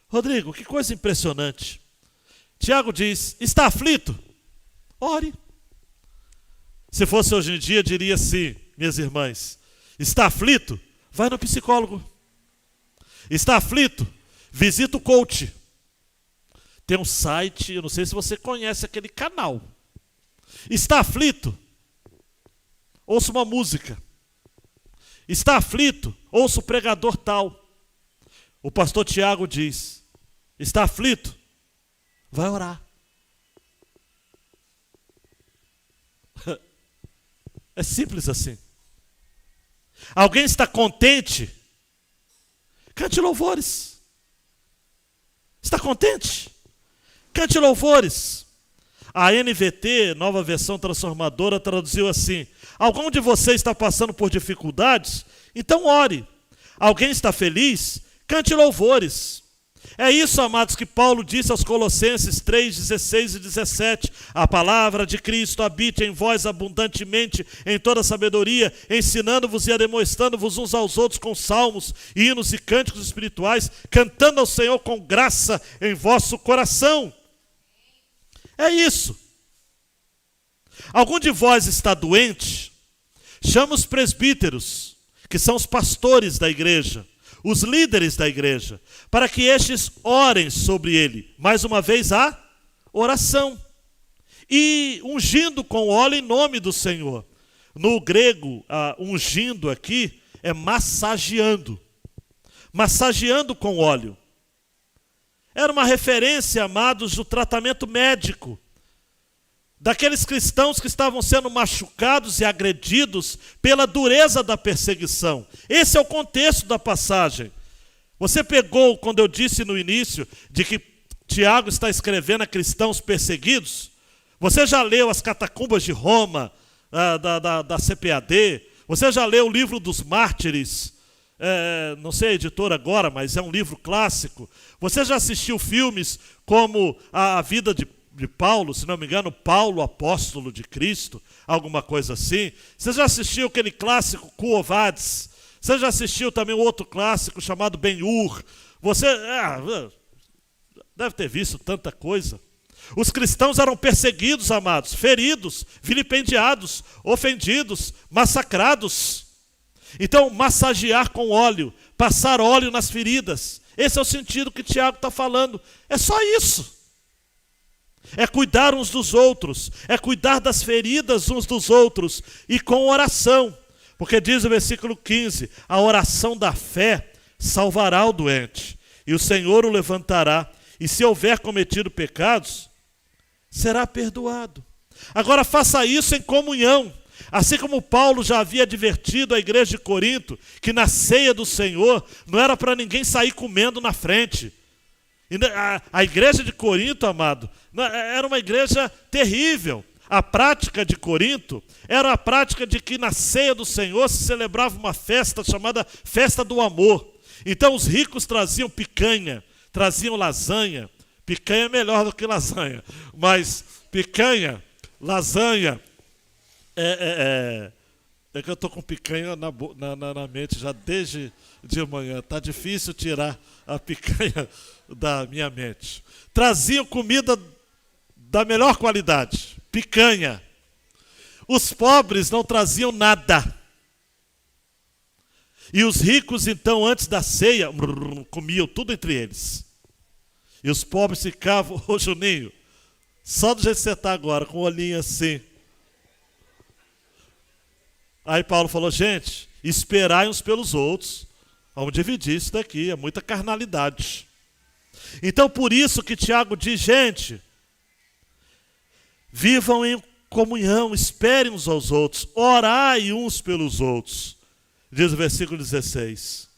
Rodrigo, que coisa impressionante. Tiago diz, está aflito? Ore. Se fosse hoje em dia, diria assim, minhas irmãs, está aflito? Vai no psicólogo. Está aflito? Visita o coach. Tem um site, eu não sei se você conhece aquele canal. Está aflito? Ouça uma música. Está aflito? Ouça o pregador tal. O pastor Tiago diz, está aflito? Vai orar. É simples assim. Alguém está contente? Cante louvores. Está contente? Cante louvores. A NVT, Nova Versão Transformadora, traduziu assim, algum de vocês está passando por dificuldades? Então ore. Alguém está feliz? Cante louvores. É isso, amados, que Paulo disse aos Colossenses 3, 16 e 17. A palavra de Cristo habite em vós abundantemente em toda sabedoria, ensinando-vos e ademoestrando-vos uns aos outros com salmos, hinos e cânticos espirituais, cantando ao Senhor com graça em vosso coração. É isso. Algum de vós está doente? Chama os presbíteros, que são os pastores da igreja, os líderes da igreja, para que estes orem sobre ele. Mais uma vez, a oração. E ungindo com óleo em nome do Senhor. No grego, ungindo aqui é massageando. Massageando com óleo. Era uma referência, amados, do tratamento médico. Daqueles cristãos que estavam sendo machucados e agredidos pela dureza da perseguição. Esse é o contexto da passagem. Você pegou, quando eu disse no início, de que Tiago está escrevendo a cristãos perseguidos? Você já leu as catacumbas de Roma, da CPAD? Você já leu o livro dos mártires? não sei a editora agora, mas é um livro clássico. Você já assistiu filmes como A Vida de Paulo, se não me engano, Paulo, apóstolo de Cristo, alguma coisa assim? Você já assistiu aquele clássico Quo Vadis? Você já assistiu também um outro clássico chamado Ben-Hur? Você deve ter visto tanta coisa. Os cristãos eram perseguidos, amados, feridos, vilipendiados, ofendidos, massacrados. Então, massagear com óleo, passar óleo nas feridas, esse é o sentido que Tiago está falando. É só isso. É cuidar uns dos outros, é cuidar das feridas uns dos outros, e com oração. Porque diz o versículo 15, a oração da fé salvará o doente, e o Senhor o levantará, e se houver cometido pecados, será perdoado. Agora faça isso em comunhão. Assim como Paulo já havia advertido a igreja de Corinto, que na ceia do Senhor não era para ninguém sair comendo na frente. E a igreja de Corinto, amado, era uma igreja terrível. A prática de Corinto era a prática de que na ceia do Senhor se celebrava uma festa chamada Festa do Amor. Então os ricos traziam picanha, traziam lasanha. Picanha é melhor do que lasanha, mas picanha, lasanha, é que eu estou com picanha na mente já desde de manhã. Está difícil tirar a picanha da minha mente. Traziam comida da melhor qualidade, picanha. Os pobres não traziam nada. E os ricos, então, antes da ceia, comiam tudo entre eles. E os pobres ficavam, ô Juninho, só do jeito que você está agora, com o olhinho assim. Aí Paulo falou, gente, esperai uns pelos outros. Vamos dividir isso daqui, é muita carnalidade. Então por isso que Tiago diz, gente, vivam em comunhão, esperem uns aos outros, orai uns pelos outros. Diz o versículo 16.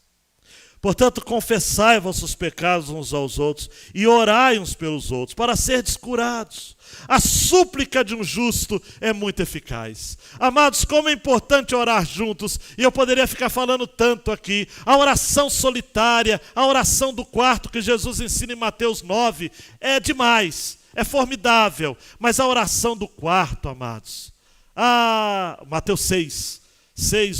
Portanto, confessai vossos pecados uns aos outros e orai uns pelos outros, para serdes curados. A súplica de um justo é muito eficaz. Amados, como é importante orar juntos, e eu poderia ficar falando tanto aqui. A oração solitária, a oração do quarto que Jesus ensina em Mateus 9, é demais, é formidável. Mas a oração do quarto, amados, Mateus 6,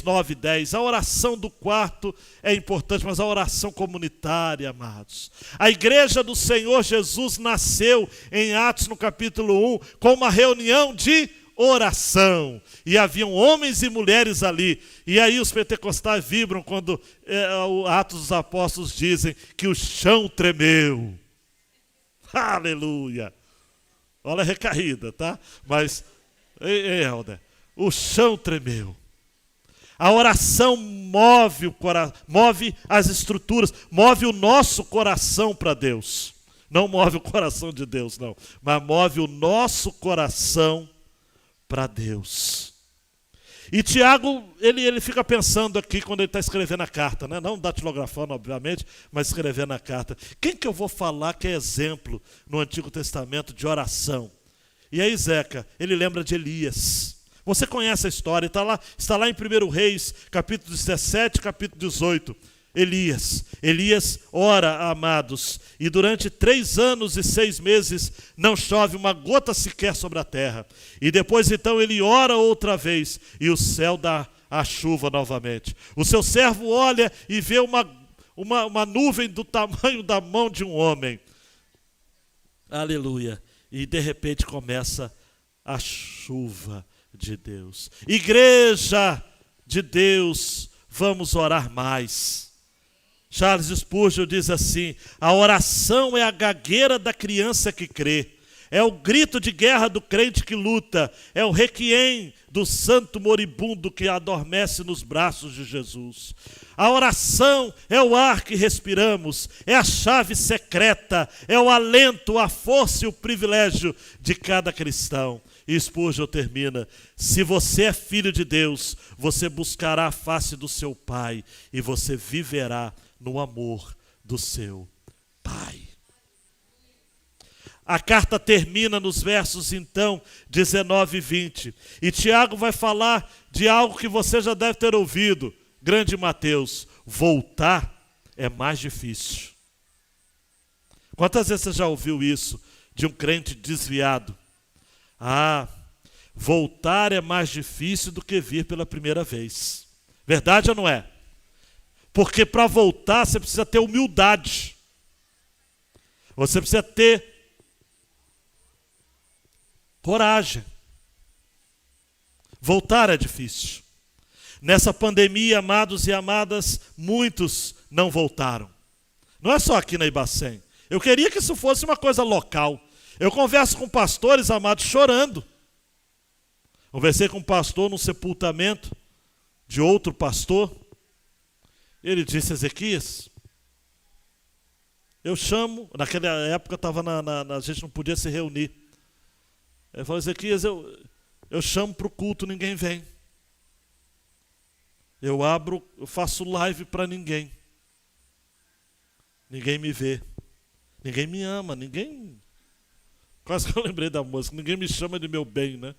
9, 10. A oração do quarto é importante, mas a oração comunitária, amados. A igreja do Senhor Jesus nasceu em Atos, no capítulo 1, com uma reunião de oração. E haviam homens e mulheres ali. E aí os pentecostais vibram quando Atos dos Apóstolos dizem que o chão tremeu. Aleluia! Olha a recaída, tá? Mas, Helder, o chão tremeu. A oração move as estruturas, move o nosso coração para Deus. Não move o coração de Deus, não. Mas move o nosso coração para Deus. E Tiago, ele fica pensando aqui quando ele está escrevendo a carta, né? Não datilografando, obviamente, mas escrevendo a carta. Quem que eu vou falar que é exemplo no Antigo Testamento de oração? E aí, Zeca, ele lembra de Elias. Você conhece a história, está lá em 1 Reis, capítulo 17, capítulo 18. Elias ora, amados, e durante 3 anos e 6 meses não chove uma gota sequer sobre a terra. E depois então ele ora outra vez, e o céu dá a chuva novamente. O seu servo olha e vê uma nuvem do tamanho da mão de um homem. Aleluia. E de repente começa a chuva de Deus. Igreja de Deus, vamos orar mais. Charles Spurgeon diz assim: a oração é a gagueira da criança que crê, é o grito de guerra do crente que luta, é o requiem do santo moribundo que adormece nos braços de Jesus. A oração é o ar que respiramos, é a chave secreta, é o alento, a força e o privilégio de cada cristão. E Spurgeon termina: se você é filho de Deus, você buscará a face do seu Pai e você viverá no amor do seu Pai. A carta termina nos versos, então, 19 e 20. E Tiago vai falar de algo que você já deve ter ouvido. Grande Mateus, voltar é mais difícil. Quantas vezes você já ouviu isso de um crente desviado? Voltar é mais difícil do que vir pela primeira vez. Verdade ou não é? Porque para voltar você precisa ter humildade. Você precisa ter coragem. Voltar é difícil. Nessa pandemia, amados e amadas, muitos não voltaram. Não é só aqui na Ibacem. Eu queria que isso fosse uma coisa local. Eu converso com pastores, amados, chorando. Conversei com um pastor num sepultamento de outro pastor. Ele disse: Ezequias, eu chamo, naquela época estava a gente não podia se reunir. Ele falou: Ezequias, eu chamo para o culto, ninguém vem. Eu faço live para ninguém. Ninguém me vê. Ninguém me ama, ninguém... Quase que eu lembrei da música, ninguém me chama de meu bem, né?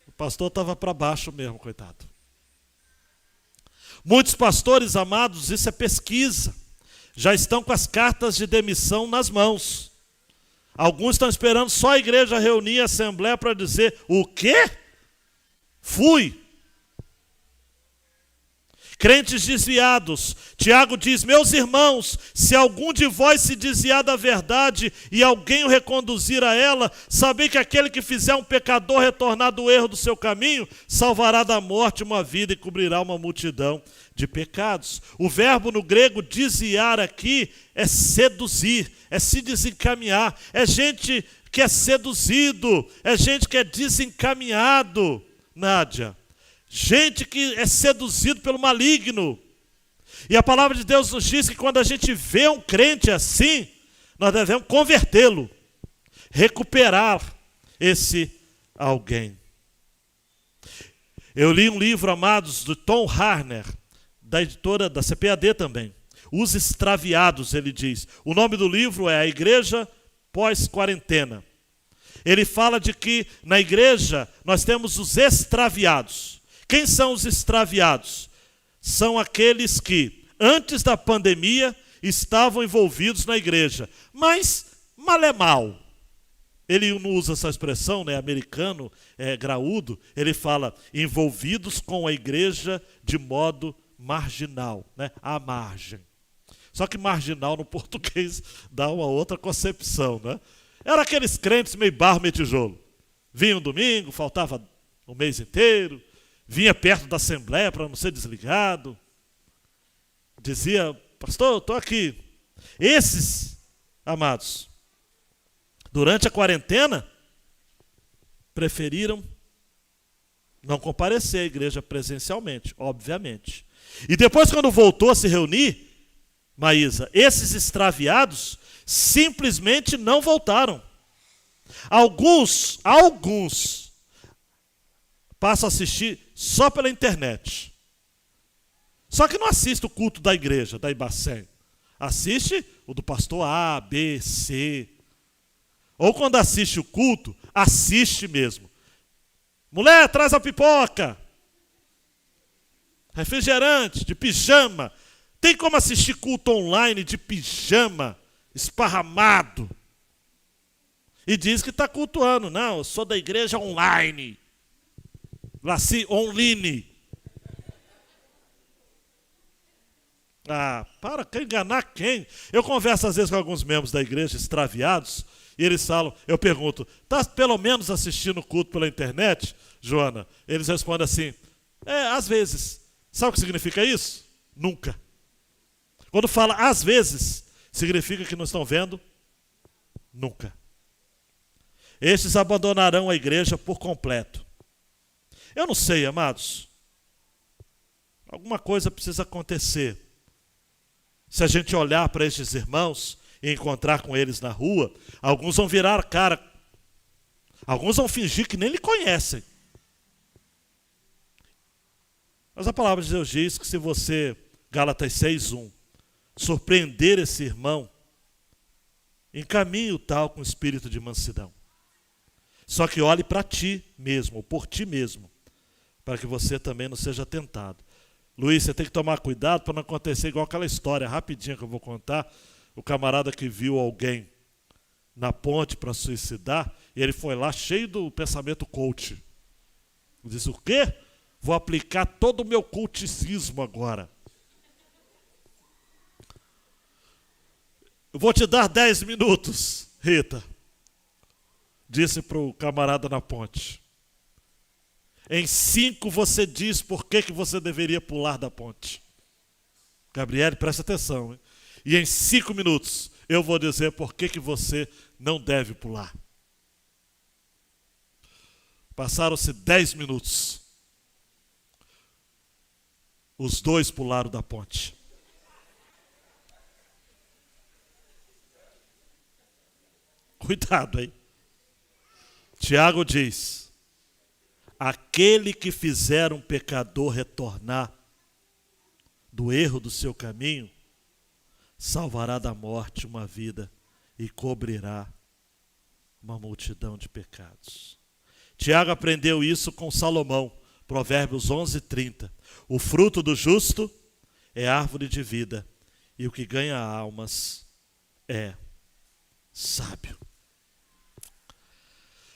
O pastor estava para baixo mesmo, coitado. Muitos pastores, amados, isso é pesquisa, já estão com as cartas de demissão nas mãos. Alguns estão esperando só a igreja reunir a assembleia para dizer: o quê? Fui. Crentes desviados. Tiago diz: meus irmãos, se algum de vós se desviar da verdade e alguém o reconduzir a ela, sabei que aquele que fizer um pecador retornar do erro do seu caminho, salvará da morte uma vida e cobrirá uma multidão de pecados. O verbo no grego desviar aqui é seduzir, é se desencaminhar. É gente que é seduzido, é gente que é desencaminhado, Nádia. Gente que é seduzido pelo maligno. E a palavra de Deus nos diz que quando a gente vê um crente assim, nós devemos convertê-lo, recuperar esse alguém. Eu li um livro, amados, do Tom Harner, da editora da CPAD também. Os Extraviados, ele diz. O nome do livro é A Igreja Pós-Quarentena. Ele fala de que na igreja nós temos os extraviados. Quem são os extraviados? São aqueles que, antes da pandemia, estavam envolvidos na igreja, mas mal é mal. Ele não usa essa expressão, né? Americano, graúdo. Ele fala envolvidos com a igreja de modo marginal, né? À margem. Só que marginal no português dá uma outra concepção, né? Era aqueles crentes meio barro, meio tijolo. Vinha um domingo, faltava o mês inteiro. Vinha perto da assembleia para não ser desligado. Dizia: pastor, estou aqui. Esses, amados, durante a quarentena, preferiram não comparecer à igreja presencialmente, obviamente. E depois, quando voltou a se reunir, Maísa, esses extraviados simplesmente não voltaram. Alguns passam a assistir só pela internet. Só que não assiste o culto da igreja, da Ibacem. Assiste o do pastor A, B, C. Ou quando assiste o culto, assiste mesmo. Mulher, traz a pipoca. Refrigerante, de pijama. Tem como assistir culto online de pijama, esparramado. E diz que está cultuando. Não, eu sou da igreja online. Laci online. Quer enganar quem? Eu converso às vezes com alguns membros da igreja extraviados, e eles falam, eu pergunto: está pelo menos assistindo o culto pela internet, Joana? Eles respondem assim: às vezes. Sabe o que significa isso? Nunca. Quando fala às vezes, significa que não estão vendo nunca. Estes abandonarão a igreja por completo. Eu não sei, amados. Alguma coisa precisa acontecer. Se a gente olhar para estes irmãos e encontrar com eles na rua, alguns vão virar a cara. Alguns vão fingir que nem lhe conhecem. Mas a palavra de Deus diz que se você, Gálatas 6:1, surpreender esse irmão, encaminhe o tal com espírito de mansidão. Só que olhe para ti mesmo, ou por ti mesmo, para que você também não seja tentado. Luiz, você tem que tomar cuidado para não acontecer igual aquela história rapidinha que eu vou contar. O camarada que viu alguém na ponte para suicidar, e ele foi lá cheio do pensamento coach. Ele disse, o quê? Vou aplicar todo o meu coachcismo agora. Eu vou te dar 10 minutos, Rita, disse para o camarada na ponte. Em 5 você diz por que você deveria pular da ponte. Gabriele, presta atenção. Hein? E em 5 minutos eu vou dizer por que você não deve pular. Passaram-se 10 minutos. Os dois pularam da ponte. Cuidado, hein? Tiago diz, aquele que fizer um pecador retornar do erro do seu caminho, salvará da morte uma vida e cobrirá uma multidão de pecados. Tiago aprendeu isso com Salomão, Provérbios 11:30. O fruto do justo é árvore de vida, e o que ganha almas é sábio.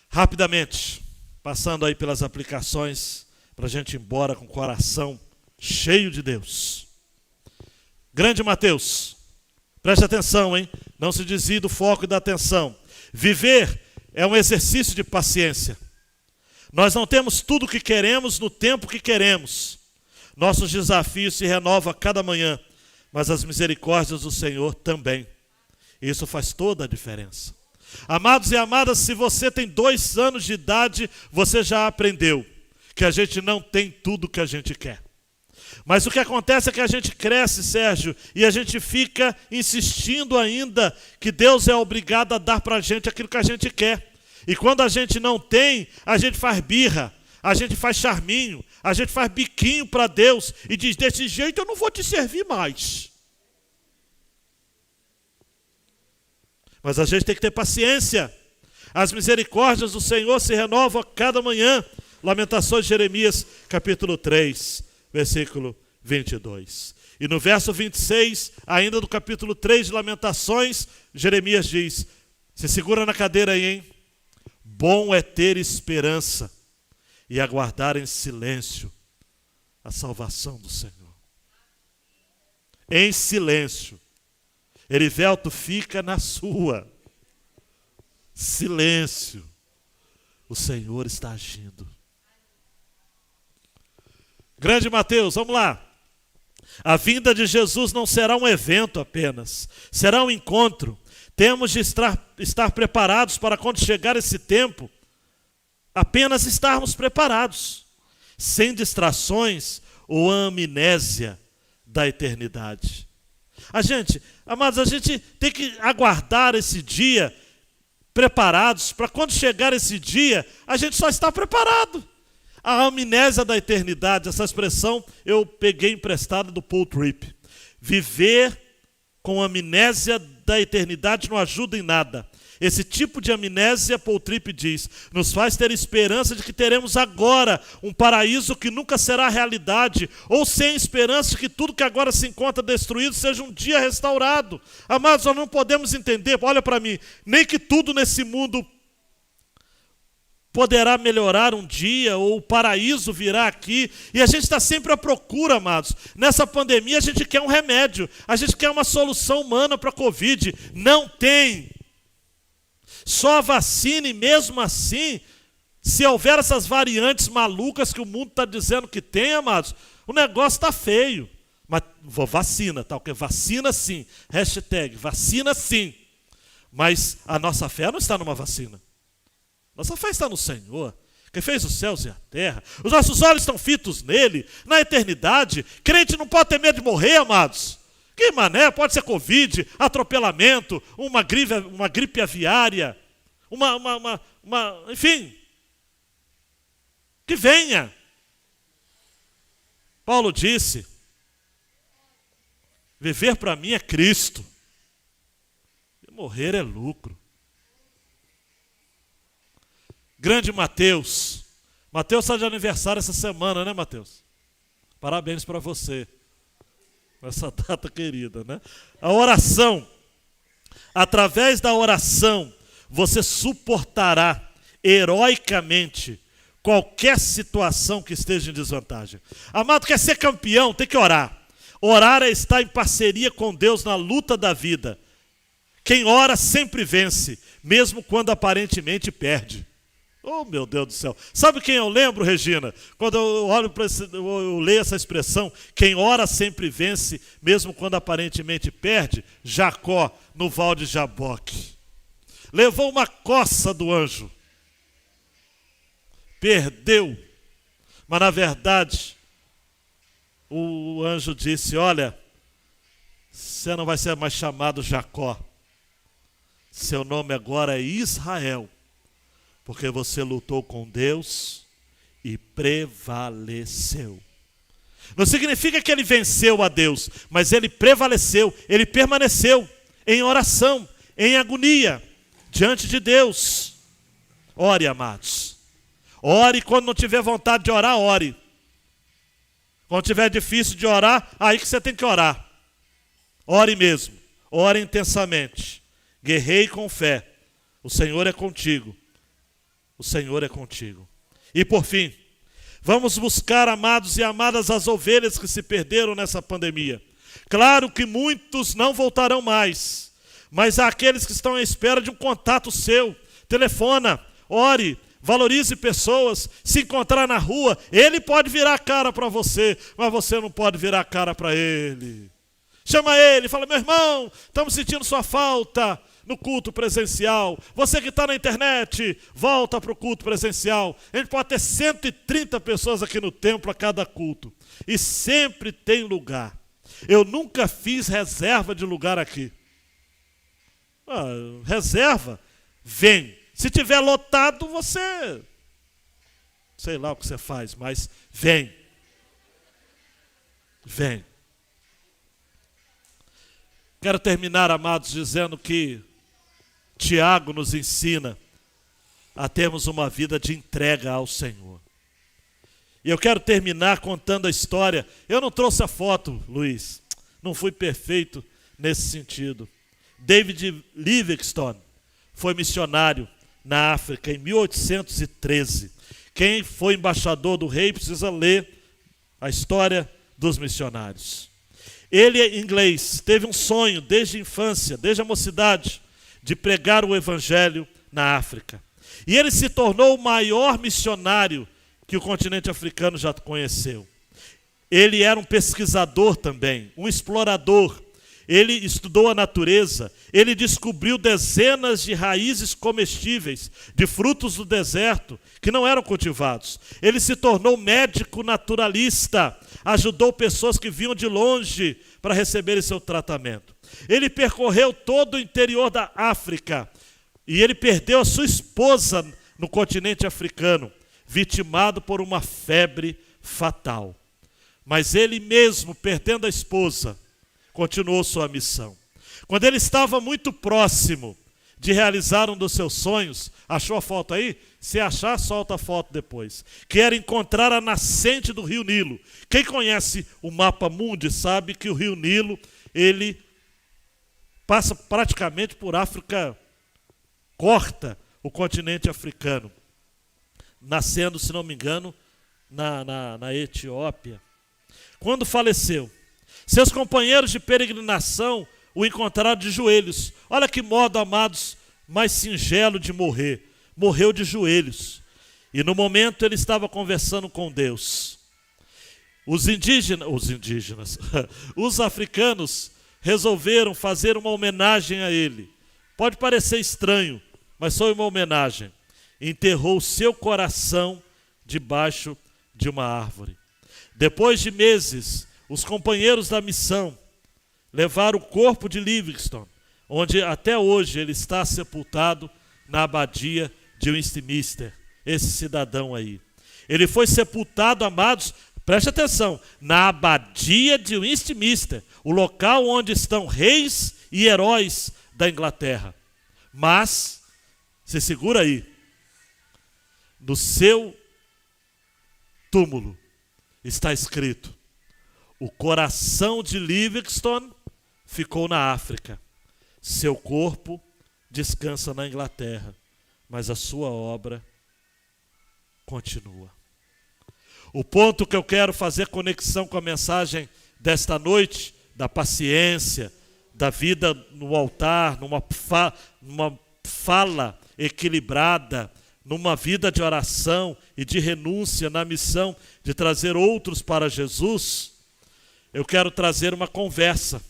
Rapidamente, passando aí pelas aplicações, para a gente ir embora com o coração cheio de Deus. Grande Mateus, preste atenção, hein? Não se desvie do foco e da atenção. Viver é um exercício de paciência. Nós não temos tudo o que queremos no tempo que queremos. Nossos desafios se renovam a cada manhã, mas as misericórdias do Senhor também. Isso faz toda a diferença. Amados e amadas, se você tem 2 anos de idade, você já aprendeu que a gente não tem tudo o que a gente quer. Mas o que acontece é que a gente cresce, Sérgio, e a gente fica insistindo ainda que Deus é obrigado a dar para a gente aquilo que a gente quer. E quando a gente não tem, a gente faz birra, a gente faz charminho, a gente faz biquinho para Deus e diz, desse jeito eu não vou te servir mais. Mas a gente tem que ter paciência. As misericórdias do Senhor se renovam a cada manhã. Lamentações de Jeremias, capítulo 3, versículo 22. E no verso 26, ainda do capítulo 3 de Lamentações, Jeremias diz, se segura na cadeira aí, hein? Bom é ter esperança e aguardar em silêncio a salvação do Senhor. Em silêncio. Erivelto, fica na sua. Silêncio. O Senhor está agindo. Grande Mateus, vamos lá. A vinda de Jesus não será um evento apenas. Será um encontro. Temos de estar preparados para quando chegar esse tempo, apenas estarmos preparados. Sem distrações ou amnésia da eternidade. Amados, a gente tem que aguardar esse dia preparados, para quando chegar esse dia, a gente só está preparado. A amnésia da eternidade, essa expressão eu peguei emprestada do Paul Tripp. Viver com amnésia da eternidade não ajuda em nada. Esse tipo de amnésia, Paul Tripp diz, nos faz ter esperança de que teremos agora um paraíso que nunca será realidade, ou sem esperança de que tudo que agora se encontra destruído seja um dia restaurado. Amados, nós não podemos entender, olha para mim, nem que tudo nesse mundo poderá melhorar um dia, ou o paraíso virá aqui, e a gente está sempre à procura, amados. Nessa pandemia a gente quer um remédio, a gente quer uma solução humana para a Covid. Não tem. Só a vacina, e mesmo assim, se houver essas variantes malucas que o mundo está dizendo que tem, amados, o negócio está feio. Mas vacina, tá ok? Vacina sim. Hashtag vacina sim. Mas a nossa fé não está numa vacina. Nossa fé está no Senhor, que fez os céus e a terra. Os nossos olhos estão fitos nele, na eternidade. Crente não pode ter medo de morrer, amados. Que mané, pode ser Covid, atropelamento, uma gripe aviária, enfim, que venha. Paulo disse, viver para mim é Cristo, e morrer é lucro. Grande Mateus, Mateus está de aniversário essa semana, né, Mateus? Parabéns para você, nessa data querida, né? A oração, através da oração, você suportará heroicamente qualquer situação que esteja em desvantagem. Amado, quer ser campeão, tem que orar. Orar é estar em parceria com Deus na luta da vida. Quem ora sempre vence, mesmo quando aparentemente perde. Oh, meu Deus do céu. Sabe quem eu lembro, Regina? Quando eu olho para eu leio essa expressão, quem ora sempre vence, mesmo quando aparentemente perde, Jacó, no val de Jaboque. Levou uma coça do anjo. Perdeu. Mas, na verdade, o anjo disse, olha, você não vai ser mais chamado Jacó. Seu nome agora é Israel. Porque você lutou com Deus e prevaleceu. Não significa que ele venceu a Deus, mas ele prevaleceu, ele permaneceu em oração, em agonia, diante de Deus. Ore, amados. Ore quando não tiver vontade de orar, ore. Quando tiver difícil de orar, aí que você tem que orar. Ore mesmo, ore intensamente. Guerreie com fé. O Senhor é contigo. O Senhor é contigo. E por fim, vamos buscar, amados e amadas, as ovelhas que se perderam nessa pandemia. Claro que muitos não voltarão mais, mas há aqueles que estão à espera de um contato seu. Telefona, ore, valorize pessoas. Se encontrar na rua, ele pode virar a cara para você, mas você não pode virar a cara para ele. Chama ele, fala, meu irmão, estamos sentindo sua falta no culto presencial. Você que está na internet, volta para o culto presencial. A gente pode ter 130 pessoas aqui no templo a cada culto. E sempre tem lugar. Eu nunca fiz reserva de lugar aqui. Reserva, vem. Se tiver lotado, você... sei lá o que você faz, mas vem. Vem. Quero terminar, amados, dizendo que Tiago nos ensina a termos uma vida de entrega ao Senhor. E eu quero terminar contando a história. Eu não trouxe a foto, Luiz. Não fui perfeito nesse sentido. David Livingstone foi missionário na África em 1813. Quem foi embaixador do rei precisa ler a história dos missionários. Ele, em inglês, teve um sonho desde a infância, desde a mocidade, de pregar o evangelho na África. E ele se tornou o maior missionário que o continente africano já conheceu. Ele era um pesquisador também, um explorador. Ele estudou a natureza, ele descobriu dezenas de raízes comestíveis, de frutos do deserto, que não eram cultivados. Ele se tornou médico naturalista, ajudou pessoas que vinham de longe para receberem seu tratamento. Ele percorreu todo o interior da África e ele perdeu a sua esposa no continente africano, vitimado por uma febre fatal. Mas ele mesmo, perdendo a esposa, continuou sua missão. Quando ele estava muito próximo de realizar um dos seus sonhos, achou a foto aí? Se achar, solta a foto depois. Que era encontrar a nascente do rio Nilo. Quem conhece o mapa mundi sabe que o rio Nilo, ele passa praticamente por África, corta o continente africano, nascendo, se não me engano, na Etiópia. Quando faleceu, seus companheiros de peregrinação o encontraram de joelhos. Olha que modo, amados, mais singelo de morrer. Morreu de joelhos. E no momento ele estava conversando com Deus. Os africanos resolveram fazer uma homenagem a ele. Pode parecer estranho, mas foi uma homenagem. Enterrou seu coração debaixo de uma árvore. Depois de meses, os companheiros da missão levaram o corpo de Livingstone, onde até hoje ele está sepultado na abadia de Westminster, esse cidadão aí. Ele foi sepultado, amados, preste atenção, na abadia de Westminster, o local onde estão reis e heróis da Inglaterra. Mas, se segura aí, no seu túmulo está escrito: O coração de Livingstone ficou na África. Seu corpo descansa na Inglaterra, mas a sua obra continua. O ponto que eu quero fazer conexão com a mensagem desta noite, da paciência, da vida no altar, numa fala equilibrada, numa vida de oração e de renúncia na missão de trazer outros para Jesus, eu quero trazer uma conversa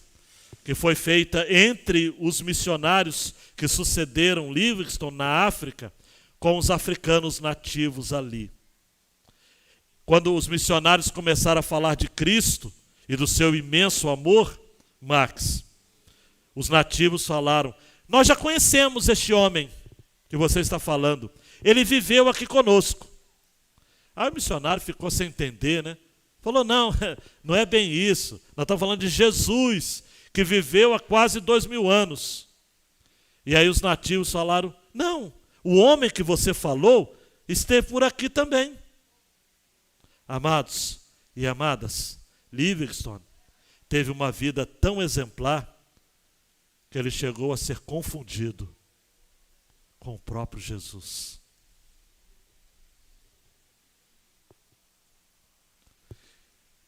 que foi feita entre os missionários que sucederam Livingstone na África com os africanos nativos ali. Quando os missionários começaram a falar de Cristo e do seu imenso amor, Max, os nativos falaram: nós já conhecemos este homem que você está falando. Ele viveu aqui conosco. Aí o missionário ficou sem entender, né? Falou: não, não é bem isso. Nós estamos falando de Jesus, que viveu há quase 2000 anos. E aí os nativos falaram: não, o homem que você falou esteve por aqui também. Amados e amadas, Livingstone teve uma vida tão exemplar que ele chegou a ser confundido com o próprio Jesus.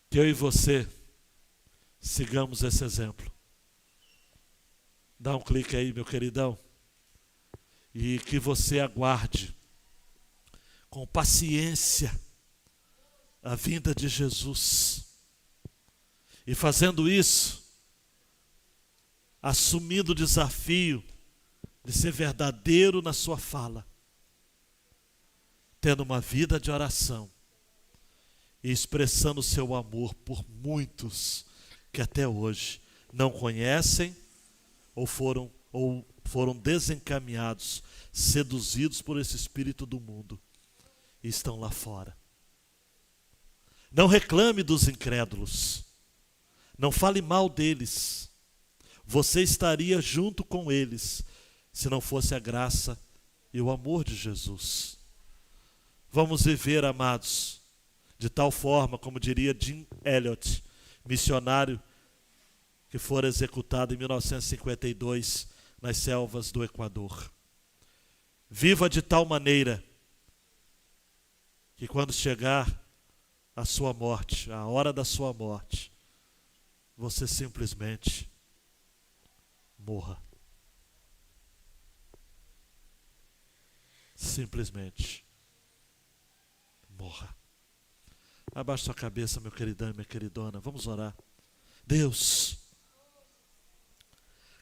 Que eu e você sigamos esse exemplo. Dá um clique aí, meu queridão. E que você aguarde com paciência a vinda de Jesus. E fazendo isso, assumindo o desafio de ser verdadeiro na sua fala, tendo uma vida de oração e expressando o seu amor por muitos que até hoje não conhecem ou foram desencaminhados, seduzidos por esse espírito do mundo e estão lá fora. Não reclame dos incrédulos, não fale mal deles. Você estaria junto com eles se não fosse a graça e o amor de Jesus. Vamos viver, amados, de tal forma, como diria Jim Elliot, missionário que fora executado em 1952 nas selvas do Equador. Viva de tal maneira que quando chegar a sua morte, a hora da sua morte, você simplesmente morra. Simplesmente morra. Abaixe sua cabeça, meu queridão e minha queridona. Vamos orar. Deus,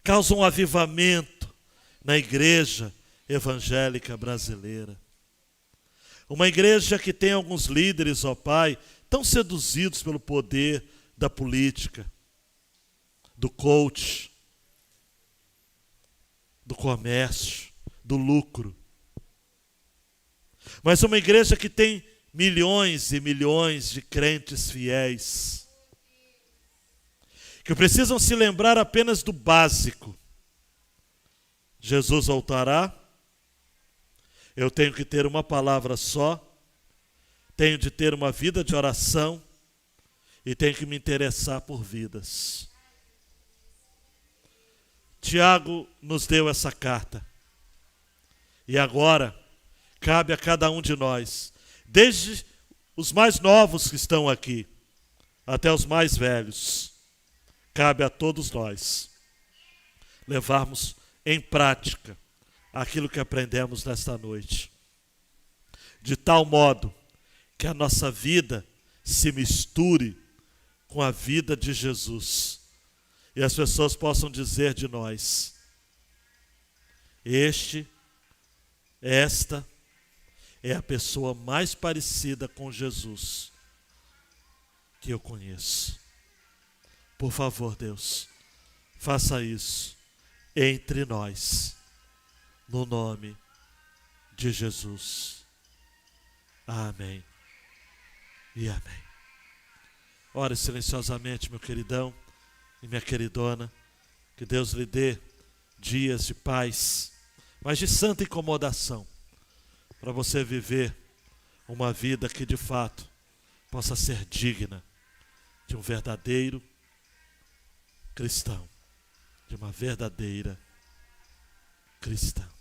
causa um avivamento na igreja evangélica brasileira. Uma igreja que tem alguns líderes, ó Pai, tão seduzidos pelo poder da política, do coach, do comércio, do lucro. Mas uma igreja que tem milhões e milhões de crentes fiéis, que precisam se lembrar apenas do básico. Jesus voltará, eu tenho que ter uma palavra só, tenho de ter uma vida de oração e tenho que me interessar por vidas. Tiago nos deu essa carta. E agora, cabe a cada um de nós, desde os mais novos que estão aqui, até os mais velhos, cabe a todos nós levarmos em prática aquilo que aprendemos nesta noite. De tal modo que a nossa vida se misture com a vida de Jesus. E as pessoas possam dizer de nós: esta é a pessoa mais parecida com Jesus que eu conheço. Por favor, Deus, faça isso entre nós, no nome de Jesus. Amém e amém. Ore silenciosamente, meu queridão e minha queridona, que Deus lhe dê dias de paz, mas de santa incomodação, para você viver uma vida que de fato possa ser digna de um verdadeiro cristão, de uma verdadeira cristã.